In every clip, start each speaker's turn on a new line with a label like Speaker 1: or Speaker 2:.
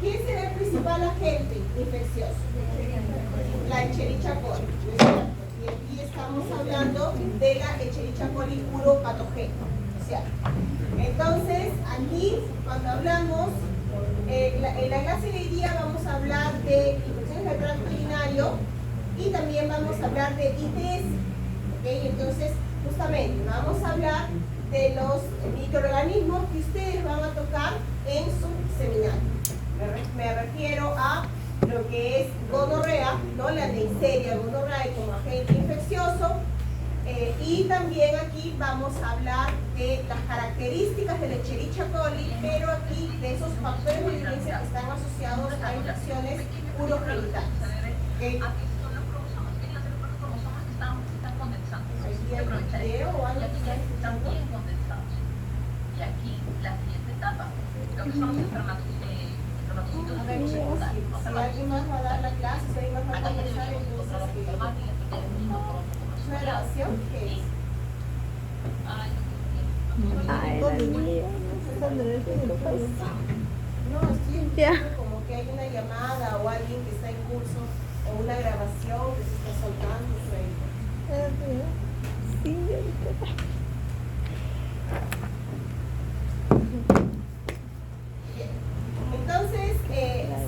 Speaker 1: ¿Quién será el principal agente infeccioso? La Escherichia coli, ¿no es cierto? Y aquí estamos hablando de la Escherichia coli uropatogénica, ¿no es cierto? Entonces, aquí, cuando hablamos, en la clase de hoy día vamos a hablar de infecciones del tracto urinario y también vamos a hablar de ITS, ¿ok? Entonces, justamente, vamos a hablar de los microorganismos que ustedes van a tocar en su seminario. Me refiero a lo que es gonorrea, ¿no? La Neisseria gonorrhoeae como agente infeccioso, y también aquí vamos a hablar de las características de la Escherichia coli, pero aquí de esos factores de virulencia que están asociados a infecciones urogenitales. ¿Okay? ¿Hay video o algo que está escuchando?
Speaker 2: Y aquí la siguiente etapa, lo que son los espermatocitos secundarios.
Speaker 1: Si alguien más va a dar la clase, si alguien más va a conversar, entonces una grabación que es. No, estoy entendiendo como que hay una llamada o alguien que está en curso o una grabación que se está soltando. Entonces,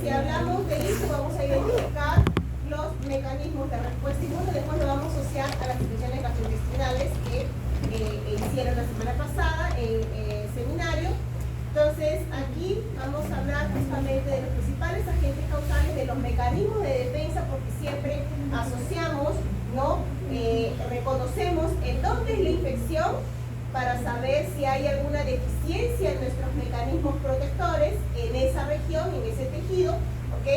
Speaker 1: si hablamos de eso, vamos a identificar los mecanismos de respuesta inmune. Después lo vamos a asociar a las infecciones gastrointestinales que hicieron la semana pasada en el seminario. Entonces, aquí vamos a hablar justamente de los principales agentes causales, de los mecanismos de defensa, porque siempre asociamos, ¿no? Reconocemos en dónde es la infección para saber si hay alguna deficiencia en nuestros mecanismos protectores en esa región, en ese tejido, ¿ok?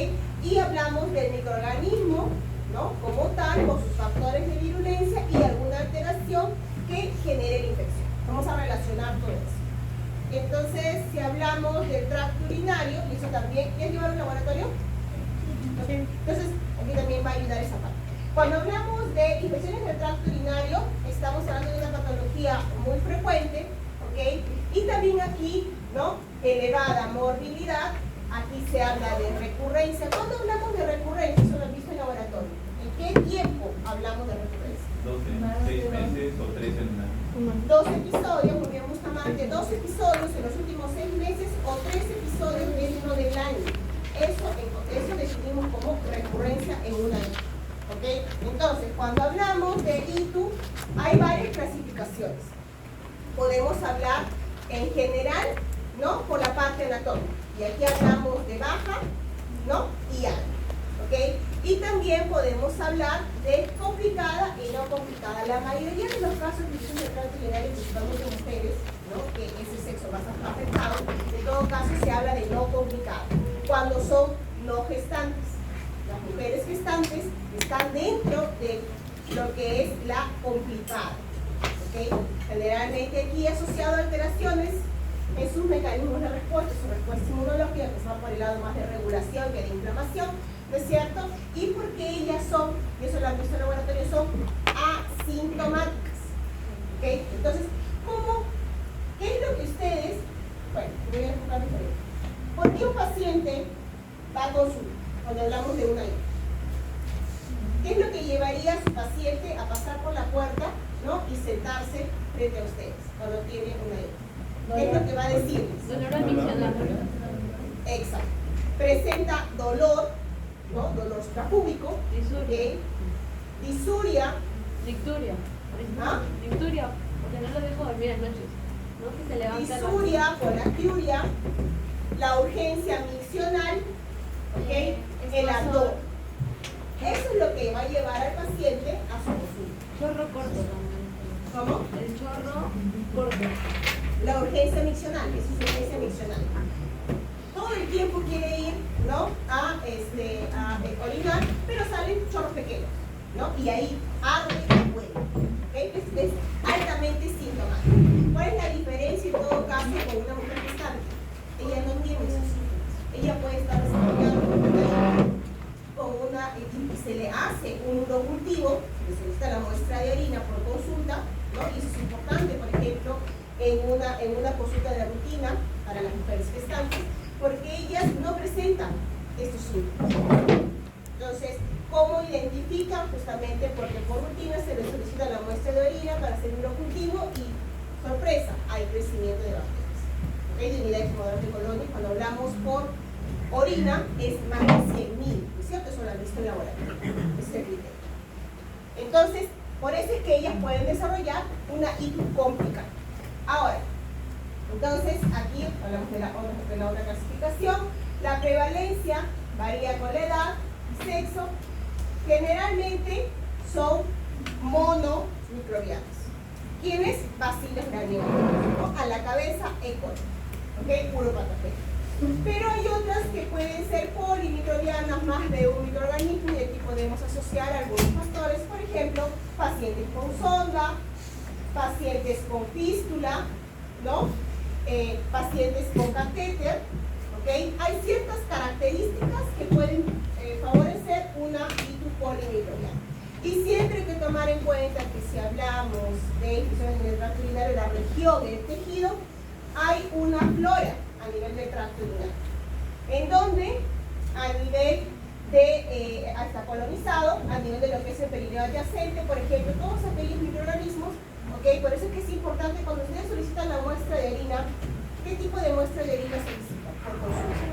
Speaker 1: Y hablamos del microorganismo, ¿no? Como tal, con sus factores de virulencia y alguna alteración que genere la infección. Vamos a relacionar todo eso. Entonces, si hablamos del tracto urinario, y eso también, ¿quieres llevar un laboratorio? ¿Okay? Entonces, aquí también va a ayudar esa parte. Cuando hablamos de infecciones del tracto urinario, estamos hablando de una patología muy frecuente, ¿ok? Y también aquí, ¿no? Elevada morbilidad. Aquí se habla de recurrencia. ¿Cuándo hablamos de recurrencia? Eso lo han visto en laboratorio. ¿En qué tiempo hablamos de recurrencia?
Speaker 3: 12, 6 meses o 3 en un año.
Speaker 1: 2 episodios, porque Bustamante, 2 episodios en los últimos 6 meses o 3 episodios dentro del año. Eso definimos como recurrencia en un año. ¿Ok? Entonces, cuando hablamos de ITU, hay varias clasificaciones. Podemos hablar en general, ¿no? Por la parte anatómica. Y aquí hablamos de baja, ¿no? Y alta. ¿Ok? Y también podemos hablar de complicada y no complicada. La mayoría de los casos de infección de tracto urinario, principalmente en mujeres, ¿no? Que es el sexo más afectado, en todo caso se habla de no complicada. Cuando son no gestantes. Las mujeres gestantes están dentro de lo que es la complicada. ¿Okay? Generalmente aquí asociado a alteraciones en sus mecanismos de respuesta, su respuesta inmunológica, que se va por el lado más de regulación que de inflamación, ¿no es cierto? Y porque ellas son, y eso lo han visto en el laboratorio, son asintomáticas. ¿Okay? Entonces, ¿qué es lo que ustedes, bueno, voy a enfocar diferente. ¿Por qué un paciente va a consulta cuando hablamos de una ITU? ¿Qué es lo que llevaría a su paciente a pasar por la puerta, ¿no? Y sentarse frente a ustedes cuando tiene una ITU? ¿Qué es lo que va a decirles?
Speaker 2: Dolor admisión.
Speaker 1: Exacto. Presenta dolor, ¿no? Dolor suprapúbico.
Speaker 2: Disuria.
Speaker 1: Disuria.
Speaker 2: Dicturia.
Speaker 1: ¿Ah?
Speaker 2: Dicturia, porque no lo dejo dormir en noches. ¿No? Que se levanta.
Speaker 1: Disuria, polactiuria, la urgencia miccional, ¿ok? El abdomen. Eso es lo que va a llevar al paciente a su consulta.
Speaker 2: Chorro corto.
Speaker 1: ¿Cómo?
Speaker 2: El chorro corto.
Speaker 1: La urgencia miccional, eso es urgencia miccional. Todo el tiempo quiere ir, ¿no? a orinar, pero salen chorros pequeños, ¿no? Y ahí abre y vuelve. ¿Okay? Es altamente sintomático. ¿Cuál es la diferencia en todo caso con una mujer gestante? Ella no tiene esos síntomas. Ella puede estar desarrollando con y se le hace un urocultivo, se necesita la muestra de orina por consulta, ¿no? Y eso es importante, por ejemplo, en una consulta de rutina para las mujeres gestantes, porque ellas no presentan síntomas. Entonces, ¿cómo identifican? Justamente porque por rutina se les solicita la muestra de orina para hacer un cultivo y, sorpresa, hay crecimiento de bacterias. ¿Okay? De unidades modelos de colonias, cuando hablamos por orina, es más de 100.000, ¿no es cierto? Eso lo han visto en laboratorio. Ese es el criterio. Entonces, por eso es que ellas pueden desarrollar una ITU complicada. Ahora, entonces, aquí hablamos de la otra clasificación. La prevalencia varía con la edad y sexo. Generalmente son monomicrobianos. ¿Quiénes? Bacillus granulomatosis. A la cabeza, E. coli. ¿Ok? Puro patógeno. Pero hay otras que pueden ser polimicrobianas, más de un microorganismo, y aquí podemos asociar algunos factores, por ejemplo, pacientes con sonda, pacientes con fístula, ¿no? Pacientes con catéter, ¿ok? Hay ciertas características que pueden favorecer una ITU polimicrobiana. Y siempre hay que tomar en cuenta que si hablamos de infecciones en el tracto urinario, la región del tejido, hay una flora a nivel del tracto urinario, en donde a nivel de, está colonizado, a nivel de lo que es el perineo adyacente, por ejemplo, todos aquellos microorganismos, ¿ok? Por eso es que es importante cuando ustedes solicitan la muestra de orina, ¿qué tipo de muestra de orina solicita por consulta?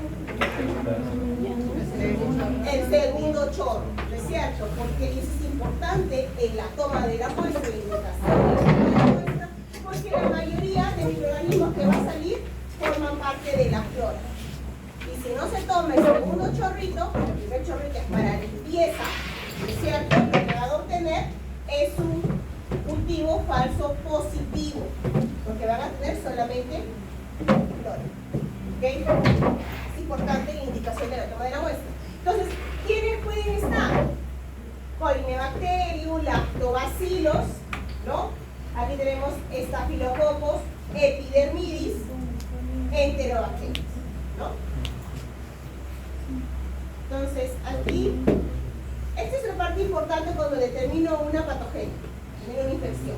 Speaker 1: El segundo chorro, ¿no es cierto? Porque eso es importante en la toma de la muestra y indicación de la muestra, porque la mayoría de microorganismos que va a salir forman parte de la flora. Y si no se toma el segundo chorrito, el primer chorrito es para limpieza, ¿no es cierto? Lo que van a obtener es un cultivo falso positivo, porque van a tener solamente flora. ¿Ok? Es importante la indicación de la toma de la muestra. Entonces, ¿quiénes pueden estar? Colinebacterium, lactobacillus, ¿no? Aquí tenemos estafilococos, epidermidis, enterobacterias, ¿no? Entonces, aquí, esta es la parte importante cuando determino una patogenia, una infección.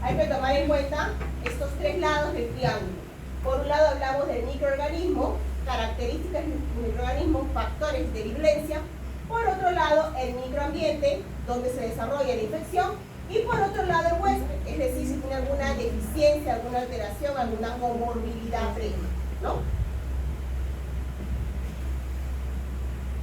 Speaker 1: Hay que tomar en cuenta estos tres lados del triángulo. Por un lado hablamos del microorganismo, características del microorganismo, factores de virulencia. Por otro lado, el microambiente, donde se desarrolla la infección. Y por otro lado, el huésped, es decir, si tiene alguna deficiencia, alguna alteración, alguna comorbilidad previa, ¿no?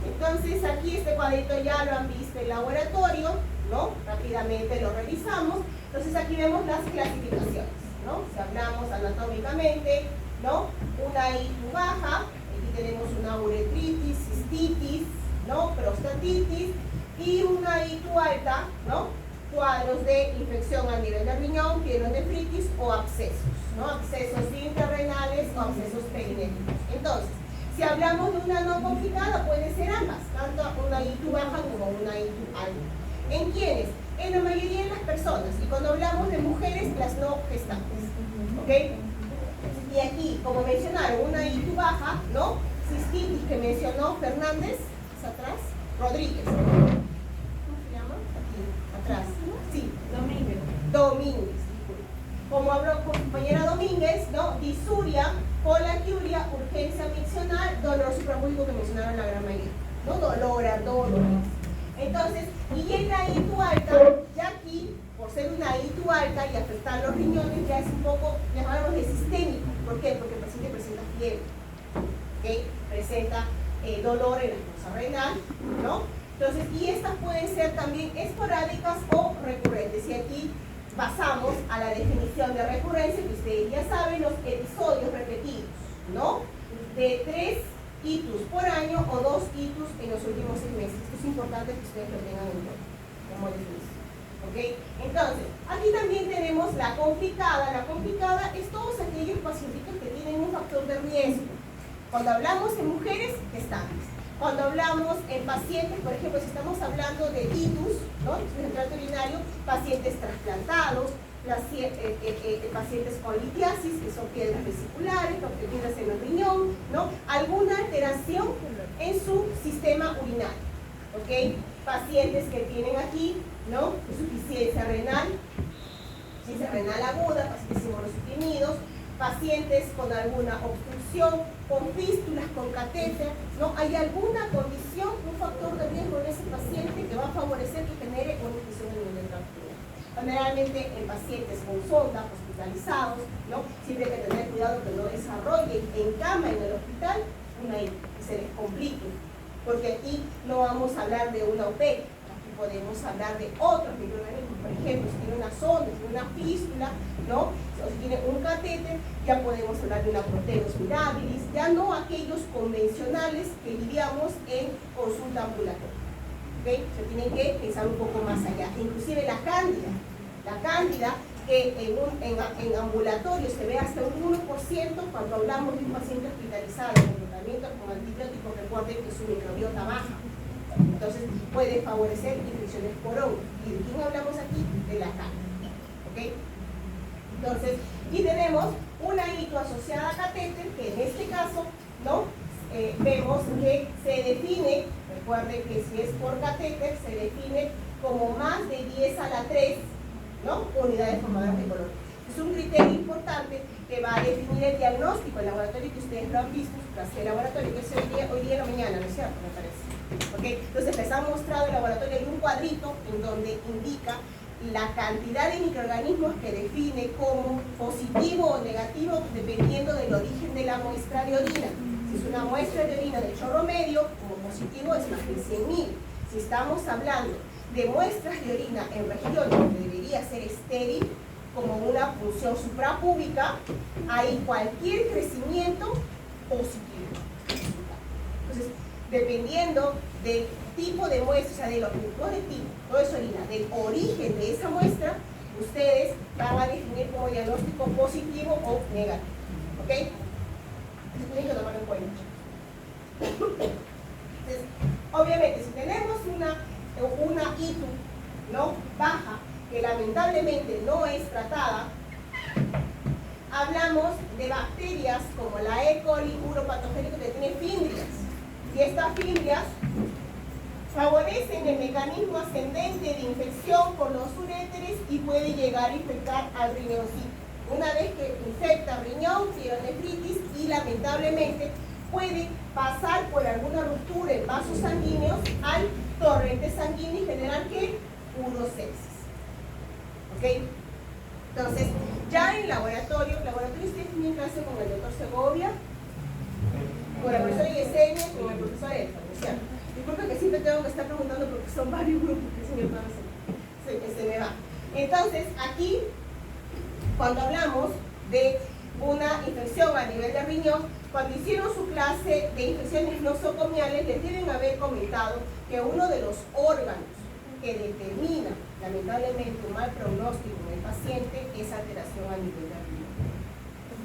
Speaker 1: Entonces, aquí este cuadrito ya lo han visto en laboratorio, ¿no? Rápidamente lo revisamos. Entonces, aquí vemos las clasificaciones, ¿no? Si hablamos anatómicamente, ¿no? Una ITU baja, aquí tenemos una uretritis, cistitis, ¿no? Prostatitis, y una ITU alta, ¿no? Cuadros de infección a nivel de riñón, pielonefritis o abscesos, ¿no? Abscesos intrarrenales o abscesos perinéticos. Entonces, si hablamos de una no complicada, puede ser ambas, tanto una ITU baja como una ITU alta. ¿En quiénes? En la mayoría de las personas, y cuando hablamos de mujeres, las no gestantes, ¿ok? Y aquí, como mencionaron, una ITU baja, ¿no? Cistitis que mencionó Fernández, ¿es atrás? Rodríguez. ¿Cómo se llama? Aquí, atrás. Sí. Domínguez. Como habló con compañera Domínguez, ¿no? Disuria, colaquiuria, urgencia miccional, dolor suprapúbico que mencionaron la gran mayoría, ¿no? Dolor, abdomen. Entonces, y en la ITU alta, ya aquí, por ser una ITU alta y afectar los riñones, ya es un poco, llamarlo de sistémico. ¿Por qué? Porque el paciente presenta fiebre, ¿okay? Presenta dolor en la fosa renal, ¿no? Entonces, y estas pueden ser también esporádicas o recurrentes. Y aquí pasamos a la definición de recurrencia, que ustedes ya saben, los episodios repetidos, ¿no? De 3 ITUs por año o 2 ITUs en los últimos 6 meses. Esto es importante que ustedes lo tengan en cuenta como definición. ¿Ok? Entonces, aquí también tenemos la complicada. La complicada es todos aquellos pacientitos que tienen un factor de riesgo. Cuando hablamos en mujeres gestantes, cuando hablamos en pacientes, por ejemplo, si estamos hablando de ITUs, ¿no? En el tracto urinario, pacientes trasplantados, pacientes con litiasis, que son piedras vesiculares, piedras en el riñón, ¿no? Alguna alteración en su sistema urinario, ¿ok? Pacientes que tienen aquí, ¿no? Insuficiencia renal aguda, pacientes inmunosuprimidos, pacientes con alguna obstrucción con fístulas, con catéter, ¿no? Hay alguna condición, un factor de riesgo en ese paciente que va a favorecer que genere una infección a nivel del tracto urinar. Generalmente en pacientes con sonda, hospitalizados, ¿no? Siempre hay que tener cuidado que no desarrollen en cama en el hospital una ITU, que se les complique, porque aquí no vamos a hablar de una OP, aquí podemos hablar de otros microorganismos. Por ejemplo, si tiene una sonda, si tiene una fístula, ¿no? O si tiene un catéter, ya podemos hablar de una proteus mirabilis, ya no aquellos convencionales que diríamos en consulta ambulatoria. ¿Okay? Se tienen que pensar un poco más allá. Inclusive la cándida que en ambulatorio se ve hasta un 1% cuando hablamos de un paciente hospitalizado con tratamiento con antibióticos. Recuerden que su microbiota baja, entonces puede favorecer infecciones por hongo. ¿Y de quién hablamos aquí? De la cándida. ¿Okay? Entonces, y tenemos una ITU asociada a catéter, que en este caso, ¿no? Vemos que se define, recuerden que si es por catéter, se define como más de 10 a la 3, ¿no? Unidades formadoras de color. Es un criterio importante que va a definir el diagnóstico, el laboratorio que ustedes lo han visto, el laboratorio que es hoy día en la mañana, ¿no es cierto? Me parece. ¿Okay? Entonces les han mostrado el laboratorio en un cuadrito en donde indica la cantidad de microorganismos que define como positivo o negativo dependiendo del origen de la muestra de orina. Si es una muestra de orina de chorro medio, como positivo es más de 100.000. Si estamos hablando de muestras de orina en regiones donde debería ser estéril, como una función suprapúbica, hay cualquier crecimiento positivo. Entonces, dependiendo del tipo de muestra, o sea, de los tipos de tipo, no es orina, del origen de esa muestra, ustedes van a definir como diagnóstico positivo o negativo. ¿Ok? Eso tienen que tomarlo en cuenta. Entonces, obviamente, si tenemos una ITU, ¿no? Baja, que lamentablemente no es tratada, hablamos de bacterias como la E. coli uropatogénica que tiene fimbrias. Y estas fimbrias favorecen el mecanismo ascendente de infección por los uréteres y puede llegar a infectar al riñoncito. Una vez que infecta el riñón, pielonefritis y lamentablemente puede pasar por alguna ruptura en vasos sanguíneos al torrente sanguíneo y generar ¿qué? Urosepsis. ¿Ok? Entonces, ya en laboratorio ustedes tienen clase con el doctor Segovia, con la profesora Yesenia y con el profesor Elfa, ¿no es cierto? Disculpen que siempre tengo que estar preguntando porque son varios grupos que se me va. Entonces, aquí, cuando hablamos de una infección a nivel de riñón, cuando hicieron su clase de infecciones nosocomiales, les deben haber comentado que uno de los órganos que determina, lamentablemente, un mal pronóstico en el paciente es alteración a nivel de riñón.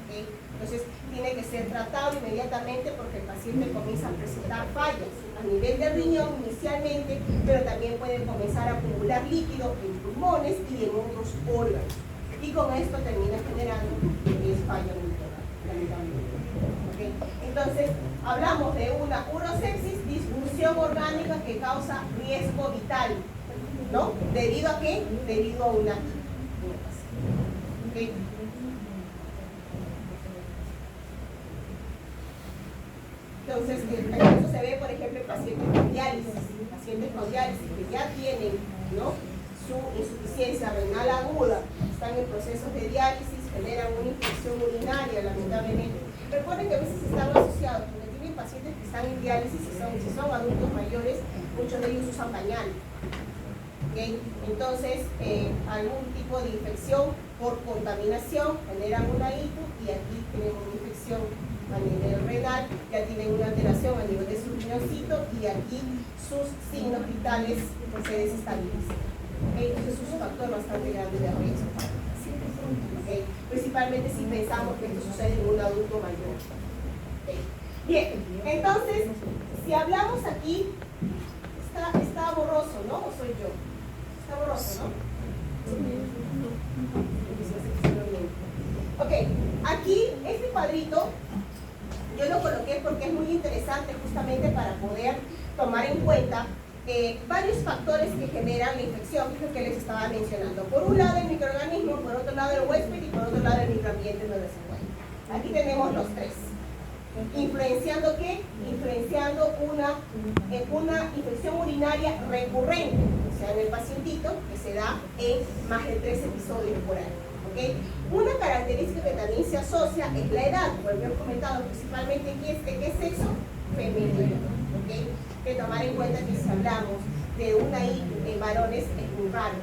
Speaker 1: ¿Okay? Entonces, tiene que ser tratado inmediatamente porque el paciente comienza a presentar fallas a nivel de riñón inicialmente, pero también puede comenzar a acumular líquido en pulmones y en otros órganos. Y con esto termina generando falla neuronal, lamentablemente. ¿Okay? Entonces, hablamos de una urosepsis, disfunción orgánica que causa riesgo vital, ¿no? ¿Debido a qué? Debido a una ¿okay? Entonces, eso se ve, por ejemplo, en pacientes con diálisis que ya tienen, ¿no? Su insuficiencia renal aguda, están en procesos de diálisis, generan una infección urinaria, lamentablemente. Recuerden que a veces están asociados, porque tienen pacientes que están en diálisis, si son adultos mayores, muchos de ellos usan pañal. ¿Okay? Entonces, algún tipo de infección por contaminación generan una ITU y aquí tenemos una infección a nivel renal, ya tienen una alteración a nivel de su riñoncito y aquí sus signos vitales se desestabilizan. ¿Okay? Entonces es un factor bastante grande de riesgo. ¿Okay? Principalmente si pensamos que esto sucede en un adulto mayor. ¿Okay? Bien, entonces, si hablamos aquí, está borroso, ¿no? ¿O soy yo? Está borroso, ¿no? Ok, aquí este cuadrito yo lo coloqué porque es muy interesante justamente para poder tomar en cuenta varios factores que generan la infección, que es lo que les estaba mencionando. Por un lado el microorganismo, por otro lado el huésped y por otro lado el microambiente donde se encuentra. Aquí tenemos los tres. ¿Influenciando qué? Influenciando una infección urinaria recurrente, o sea, en el pacientito que se da en más de 3 episodios por año. ¿Okay? Una característica que también se asocia es la edad, como hemos comentado, principalmente de qué sexo femenino. ¿Okay? Que tomar en cuenta que si hablamos de una ITU en varones es muy raro.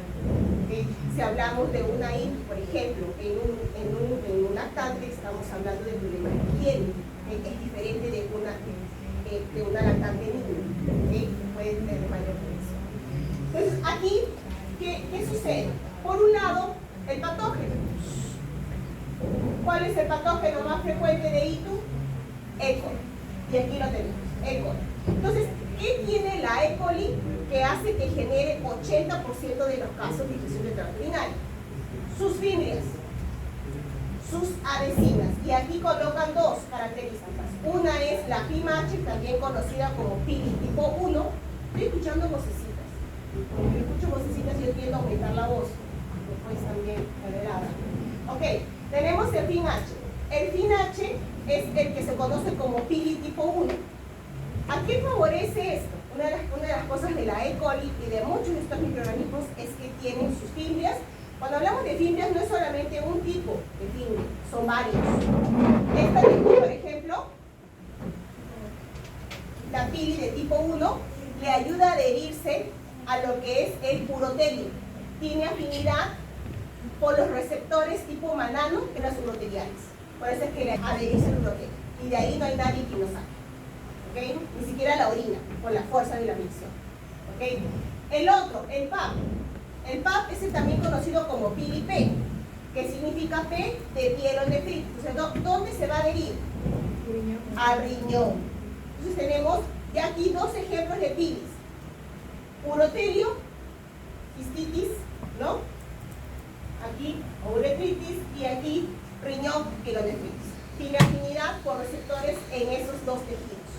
Speaker 1: ¿Okay? Si hablamos de una ITU, por ejemplo, en un lactante, estamos hablando de problemas de higiene, que es diferente de una lactante niña, ¿okay? Puede tener mayor presión. Entonces, aquí, ¿qué sucede? Por un lado, el patógeno. ¿Cuál es el patógeno más frecuente de ITU? E. coli. Y aquí lo tenemos, E. coli. Entonces, ¿qué tiene la E. coli que hace que genere 80% de los casos de infección del tracto urinario? Sus fimbrias, sus adhesivas. Y aquí colocan dos características. Una es la FIMH, también conocida como PILI tipo 1. Estoy escuchando vocecitas. Cuando yo escucho vocecitas, yo tiendo a aumentar la voz. Después también moderada. Ok, tenemos el FIMH. El FIMH es el que se conoce como PILI tipo 1. ¿A qué favorece esto? Una de las cosas de la E. coli y de muchos de estos microorganismos es que tienen sus fimbrias. Cuando hablamos de fimbrias no es solamente un tipo de fimbria, son varios. Esta de aquí, por ejemplo, la pili de tipo 1, le ayuda a adherirse a lo que es el urotelio. Tiene afinidad por los receptores tipo manano que las uroteriales. Por eso es que le adherece el urotelio. Y de ahí no hay nadie que lo saque. ¿Okay? Ni siquiera la orina, por la fuerza de la micción. ¿Okay? El otro, el PAP. El PAP es también conocido como PILI-P, que significa P de pielonefritis. Entonces, ¿dónde se va a adherir? Al riñón. Entonces tenemos ya aquí dos ejemplos de pilis. Urotelio, cistitis, ¿no? Aquí uretritis y aquí riñón, pielonefritis. Tiene afinidad por receptores en esos dos tejidos.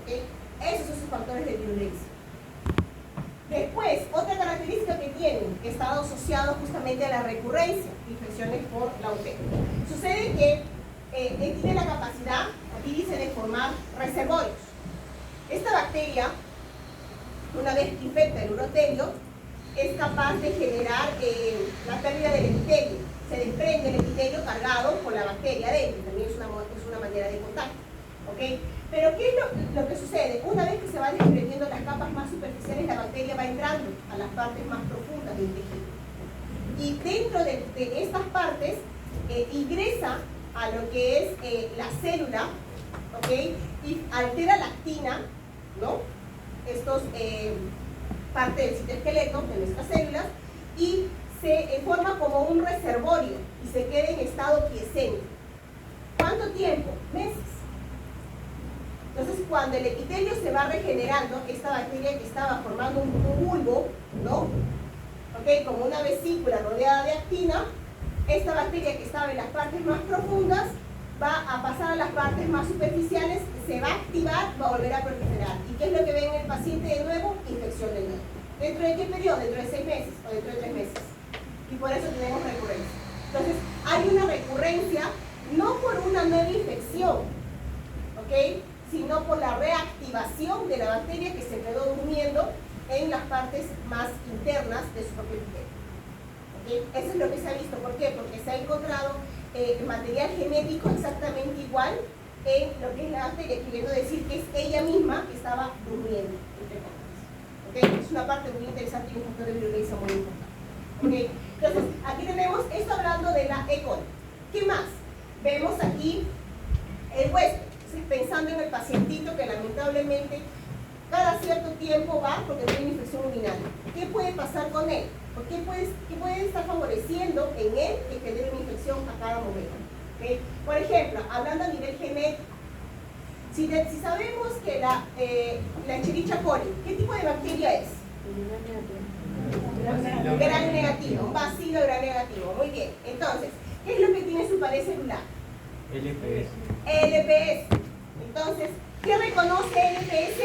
Speaker 1: ¿Okay? Esos son sus factores de virulencia. Después, otra característica que tienen, que está asociado justamente a la recurrencia de infecciones por la UTP. Sucede que tiene la capacidad, aquí dice, de formar reservorios. Esta bacteria, una vez que infecta el urotelio, es capaz de generar la pérdida del epitelio. Se desprende el epitelio cargado con la bacteria adentro, también es una manera de contacto. ¿Okay? Pero ¿qué es lo que sucede? Una vez que se van desprendiendo las capas más superficiales, la bacteria va entrando a las partes más profundas del tejido. Y dentro de estas partes ingresa a lo que es la célula, ¿okay? Y altera la actina, ¿no? Estos parte del citoesqueleto de nuestras células y se forma como un reservorio y se queda en estado quiescente. ¿Cuánto tiempo? Meses. Entonces, cuando el epitelio se va regenerando, esta bacteria que estaba formando un bulbo, ¿no? ¿Okay? Como una vesícula rodeada de actina, esta bacteria que estaba en las partes más profundas va a pasar a las partes más superficiales, se va a activar, va a volver a proliferar. ¿Y qué es lo que ve en el paciente de nuevo? Infección de nuevo. ¿Dentro de qué periodo? Dentro de 6 meses o dentro de 3 meses. Y por eso tenemos recurrencia. Entonces, hay una recurrencia no por una nueva infección, ¿ok? Sino por la reactivación de la bacteria que se quedó durmiendo en las partes más internas de su propio epitelio. ¿Okay? Eso es lo que se ha visto. ¿Por qué? Porque se ha encontrado material genético exactamente igual en lo que es la bacteria, queriendo decir que es ella misma que estaba durmiendo, entre comillas. ¿Okay? Es una parte muy interesante y un factor de virulencia muy importante. ¿Okay? Entonces, aquí tenemos esto hablando de la E. coli. ¿Qué más? Vemos aquí el huésped. Pensando en el pacientito que lamentablemente cada cierto tiempo va porque tiene una infección urinaria. ¿Qué puede pasar con él? ¿Por qué puede estar favoreciendo en él que genere una infección a cada momento? ¿Okay? Por ejemplo, hablando a nivel genético, si sabemos que la Escherichia coli, ¿qué tipo de bacteria es? Gran negativo, un bacilo gran negativo. Muy bien. Entonces, ¿qué es lo que tiene su pared celular?
Speaker 3: LPS.
Speaker 1: LPS. Entonces, ¿qué reconoce LPS?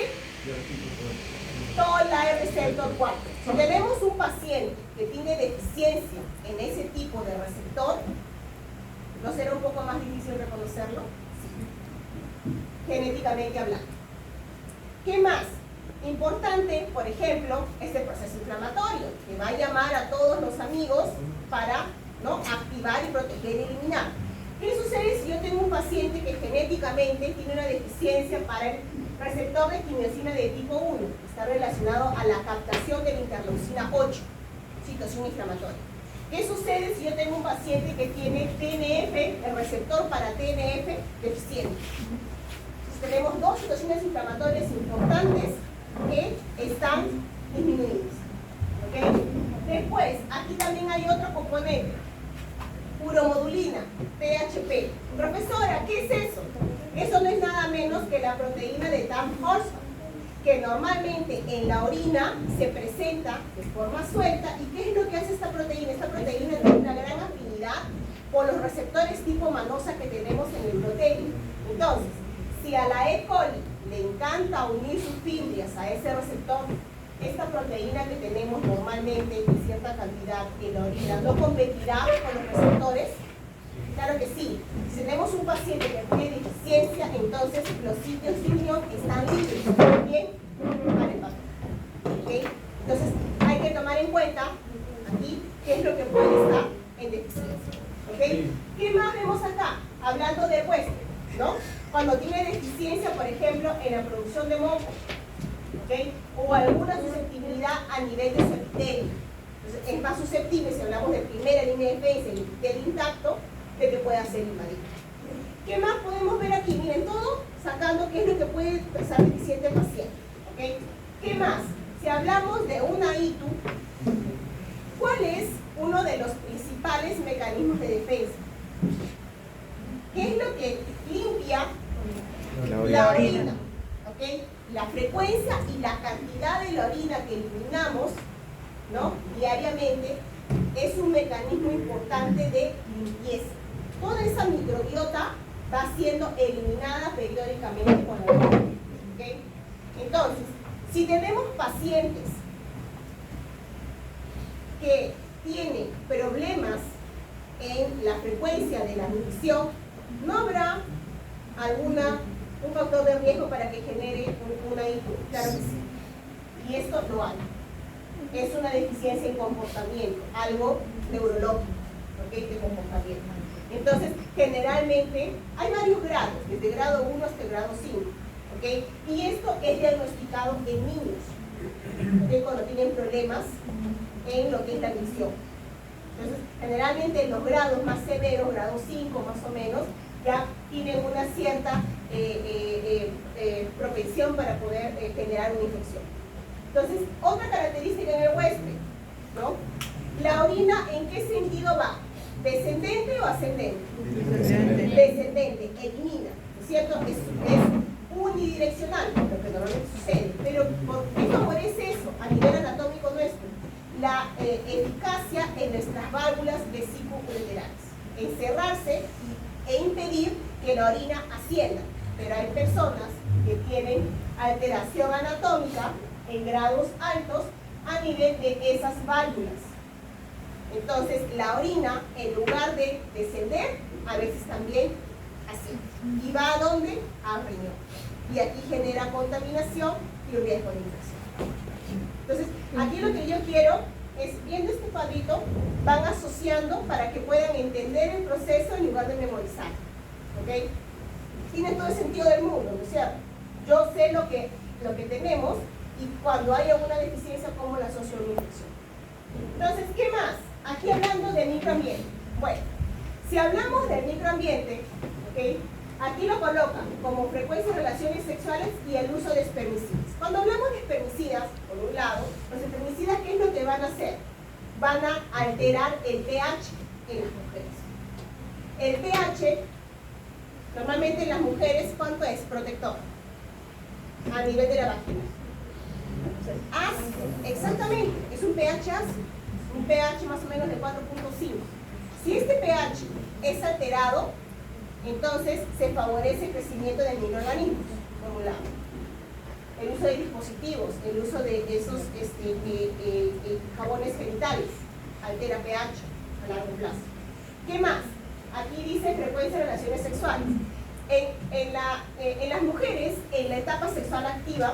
Speaker 1: Toll-like receptor 4. Si tenemos un paciente que tiene deficiencia en ese tipo de receptor, ¿no será un poco más difícil reconocerlo? Sí. genéticamente hablando. ¿Qué más? Importante, por ejemplo, este proceso inflamatorio, que va a llamar a todos los amigos para, ¿no?, activar y proteger y eliminar. ¿Qué sucede si yo tengo un paciente que genéticamente tiene una deficiencia para el receptor de quimiosina de tipo 1? Está relacionado a la captación de la interleucina 8, situación inflamatoria. ¿Qué sucede si yo tengo un paciente que tiene TNF, el receptor para TNF deficiente? Entonces tenemos dos situaciones inflamatorias importantes que están disminuidas. ¿Okay? Después, aquí también hay otro componente, uromodulina, PHP. Profesora, ¿qué es eso? Eso no es nada menos que la proteína de Tamm-Horsford, que normalmente en la orina se presenta de forma suelta. ¿Y qué es lo que hace esta proteína? Esta proteína tiene una gran afinidad por los receptores tipo manosa que tenemos en el proteína. Entonces, si a la E. coli le encanta unir sus fibrias a ese receptor, esta proteína que tenemos normalmente en cierta cantidad en la orina no competirá con los receptores. Claro que sí. Si tenemos un paciente que tiene deficiencia, entonces los sitios de unión están libres. Bien, vale, ¿okay? Entonces hay que tomar en cuenta aquí qué es lo que puede estar en deficiencia. ¿Okay? ¿Qué más vemos acá? Hablando de huésped, ¿no? Cuando tiene deficiencia, por ejemplo, en la producción de moco, ¿okay?, o alguna susceptibilidad a nivel de su epitelio. Entonces, es más susceptible, si hablamos de primera línea de defensa, el epitelio intacto, de que pueda ser invadido. ¿Qué más podemos ver aquí? Miren, todo sacando qué es lo que puede expresar deficiente el paciente. ¿Okay? ¿Qué más? Si hablamos de una ITU, ¿cuál es uno de los principales mecanismos de defensa? ¿Qué es lo que limpia la orina? ¿Okay? La frecuencia y la cantidad de la orina que eliminamos, ¿no?, diariamente es un mecanismo importante de limpieza. Toda esa microbiota va siendo eliminada periódicamente con la orina. ¿Okay? Entonces, si tenemos pacientes que tienen problemas en la frecuencia de la nutrición, ¿no habrá un factor de riesgo para que genere una ITU? Claro que sí. Y esto lo hay. Es una deficiencia en comportamiento, algo neurológico, ¿okay?, de comportamiento. Entonces, generalmente hay varios grados, desde grado 1 hasta el grado 5. ¿Okay? Y esto es diagnosticado en niños, ¿okay?, cuando tienen problemas en lo que es la visión. Entonces, generalmente en los grados más severos, grado 5 más o menos, ya tienen una cierta propensión para poder generar una infección. Entonces, otra característica en el huésped, ¿no? La orina, ¿en qué sentido va? ¿Descendente o ascendente? Descendente, elimina, ¿no es cierto? Es unidireccional, lo que normalmente sucede. Pero, ¿qué favorece eso a nivel anatómico nuestro? La eficacia en nuestras válvulas vesículo-ureterales, encerrarse e impedir que la orina ascienda. Pero hay personas que tienen alteración anatómica en grados altos a nivel de esas válvulas. Entonces, la orina, en lugar de descender, a veces también asciende. ¿Y va a dónde? Al riñón. Y aquí genera contaminación y riesgo de infección. Entonces, aquí lo que yo quiero es, viendo este cuadrito, van asociando para que puedan entender el proceso en lugar de memorizar. ¿Ok? Tiene todo el sentido del mundo, ¿no es cierto? Yo sé lo que tenemos y cuando haya una deficiencia, cómo la asocio a una infección. Entonces, ¿qué más? Aquí hablando del microambiente. Bueno, si hablamos del microambiente, ¿okay?, aquí lo colocan como frecuencia de relaciones sexuales y el uso de espermicidas. Cuando hablamos de espermicidas, por un lado, los espermicidas, ¿qué es lo que van a hacer? Van a alterar el pH en las mujeres. El pH, normalmente en las mujeres, ¿cuánto es? Protector. A nivel de la vagina. Ácido, exactamente, es un pH ácido. Un pH más o menos de 4.5. Si este pH es alterado, entonces se favorece el crecimiento de microorganismos, por un lado. El uso de dispositivos, el uso de esos jabones genitales, altera pH a largo plazo. ¿Qué más? Aquí dice frecuencia de relaciones sexuales. en las mujeres, en la etapa sexual activa,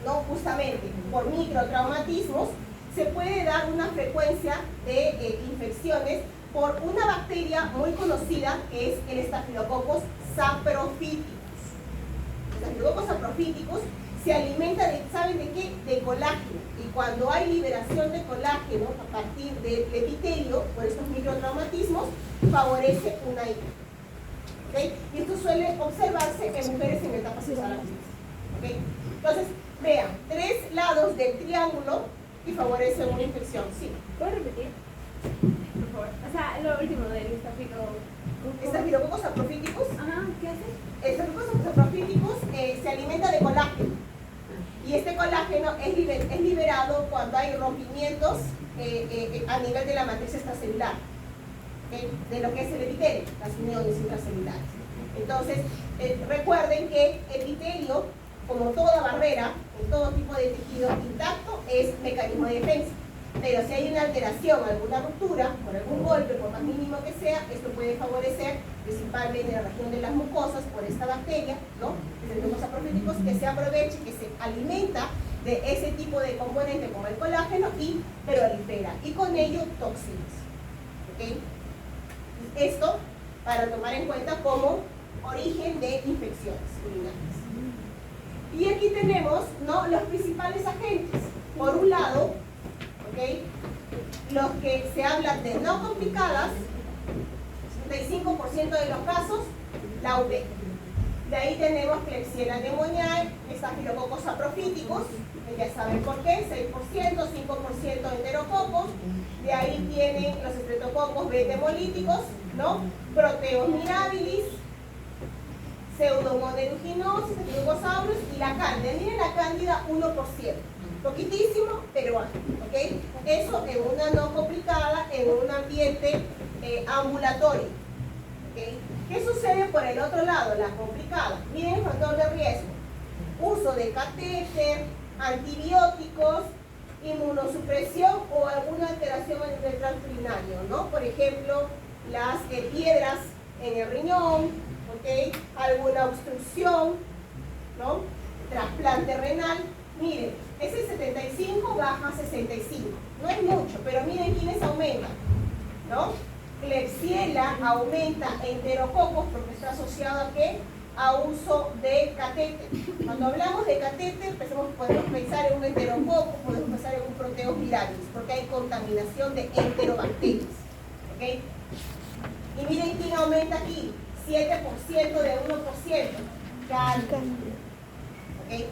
Speaker 1: ¿no? Justamente por microtraumatismos, se puede dar una frecuencia de infecciones por una bacteria muy conocida que es el Staphylococcus saprophyticus. Los Staphylococcus saprophyticus se alimenta de, ¿saben de qué? De colágeno. Y cuando hay liberación de colágeno a partir del epitelio por estos microtraumatismos, favorece una hipo. ¿Okay? Y esto suele observarse en mujeres en etapas sexual activa. ¿Okay? Entonces, vean, 3 lados del triángulo y favorece una infección. Sí.
Speaker 4: ¿Puedes repetir? Por favor. O sea, lo último del
Speaker 1: Staphylococcus saprophyticus.
Speaker 4: Ajá, ¿qué hace?
Speaker 1: El Staphylococcus saprophyticus se alimenta de colágeno. Y este colágeno es liberado cuando hay rompimientos a nivel de la matriz extracelular, ¿okay? De lo que es el epitelio, las uniones intracelulares. Entonces, recuerden que epitelio, como toda barrera, en todo tipo de tejido intacto, es mecanismo de defensa. Pero si hay una alteración, alguna ruptura, por algún golpe, por más mínimo que sea, esto puede favorecer, principalmente en la región de las mucosas, por esta bacteria, ¿no? Staphylococcus saprophyticus, que se aprovecha, que se alimenta de ese tipo de componente como el colágeno y prolifera, y con ello toxinas. ¿Okay? Esto para tomar en cuenta como origen de infecciones urinarias. Y aquí tenemos, ¿no?, los principales agentes. Por un lado, ¿okay?, los que se hablan de no complicadas, 65% de los casos, la UV. De ahí tenemos Klebsiella pneumoniae, Staphylococcus saprophyticus, ya saben por qué, 6%, 5% enterococos. De ahí tienen los estreptococos beta hemolíticos, ¿no? Proteus mirabilis, Pseudomonas aeruginosa, Staphylococcus aureus y la cándida. Miren la cándida, 1%. Poquitísimo, pero alto, ¿ok? Eso en una no complicada, en un ambiente ambulatorio, ¿ok? ¿Qué sucede por el otro lado, la complicada? Miren el factor de riesgo. Uso de catéter, antibióticos, inmunosupresión o alguna alteración en el tracto urinario, ¿no? Por ejemplo, las piedras en el riñón, ¿ok? Alguna obstrucción, ¿no? Trasplante renal. Miren, ese 75 baja a 65. No es mucho, pero miren quiénes aumentan, ¿no? Klebsiella aumenta enterococos porque está asociado a ¿qué? A uso de catéter. Cuando hablamos de catéter, podemos pensar en un enterococo, podemos pensar en un Proteus mirabilis, porque hay contaminación de enterobacterias. ¿Okay? Y miren quién aumenta aquí, 7% de 1%, cándida. ¿Okay?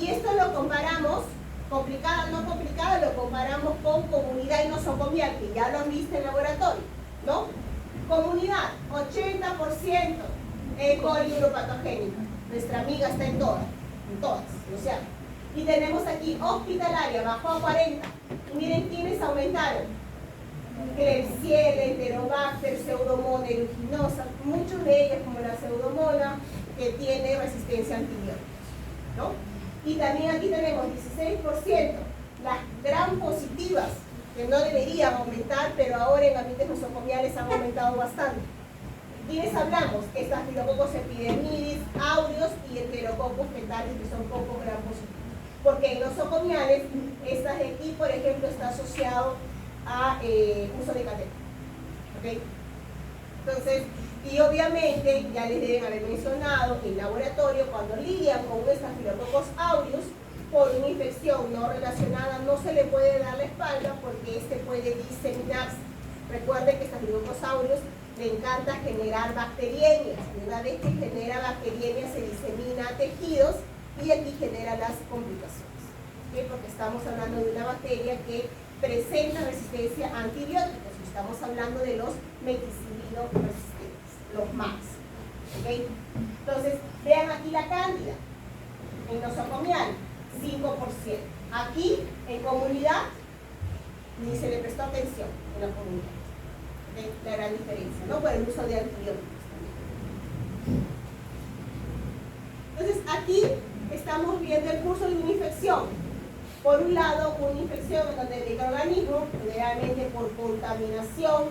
Speaker 1: Y esto lo comparamos, complicada, no complicada, lo comparamos con comunidad nosocomial, que ya lo han visto en laboratorio, ¿no? Comunidad, 80% E. coli uropatogénica. Nuestra amiga está en todas, o sea. Y tenemos aquí hospitalaria, bajó a 40. Y miren quiénes aumentaron. Klebsiella, Enterobacter, Pseudomonas aeruginosa, muchos de ellos como la Pseudomonas, que tiene resistencia a antibióticos, ¿no? Y también aquí tenemos 16%, las gram positivas, que no deberían aumentar, pero ahora en ambientes nosocomiales han aumentado bastante. ¿Quiénes hablamos? Staphylococcus epidermidis, aureus y Enterococcus fetalis, que son poco gram positivos. Porque en nosocomiales, estas de aquí, por ejemplo, está asociado a uso de catéter. ¿Okay? Entonces, y obviamente, ya les deben haber mencionado, en laboratorio, cuando lidian con un Staphylococcus aureus, por una infección no relacionada, no se le puede dar la espalda porque este puede diseminarse. Recuerden que Staphylococcus aureus le encanta generar bacteriemias, y una vez que genera bacteriemias se disemina a tejidos y aquí genera las complicaciones. ¿Okay? Porque estamos hablando de una bacteria que presenta resistencia a antibióticos, y estamos hablando de los meticilino resistentes, los MAX. ¿Okay? Entonces, vean aquí la cándida, en nosocomial, 5%. Aquí, en comunidad, ni se le prestó atención en la comunidad. ¿Okay? La gran diferencia, ¿no? Por el uso de antibióticos también. Entonces, aquí estamos viendo el curso de una infección. Por un lado, una infección en donde el microorganismo, generalmente por contaminación,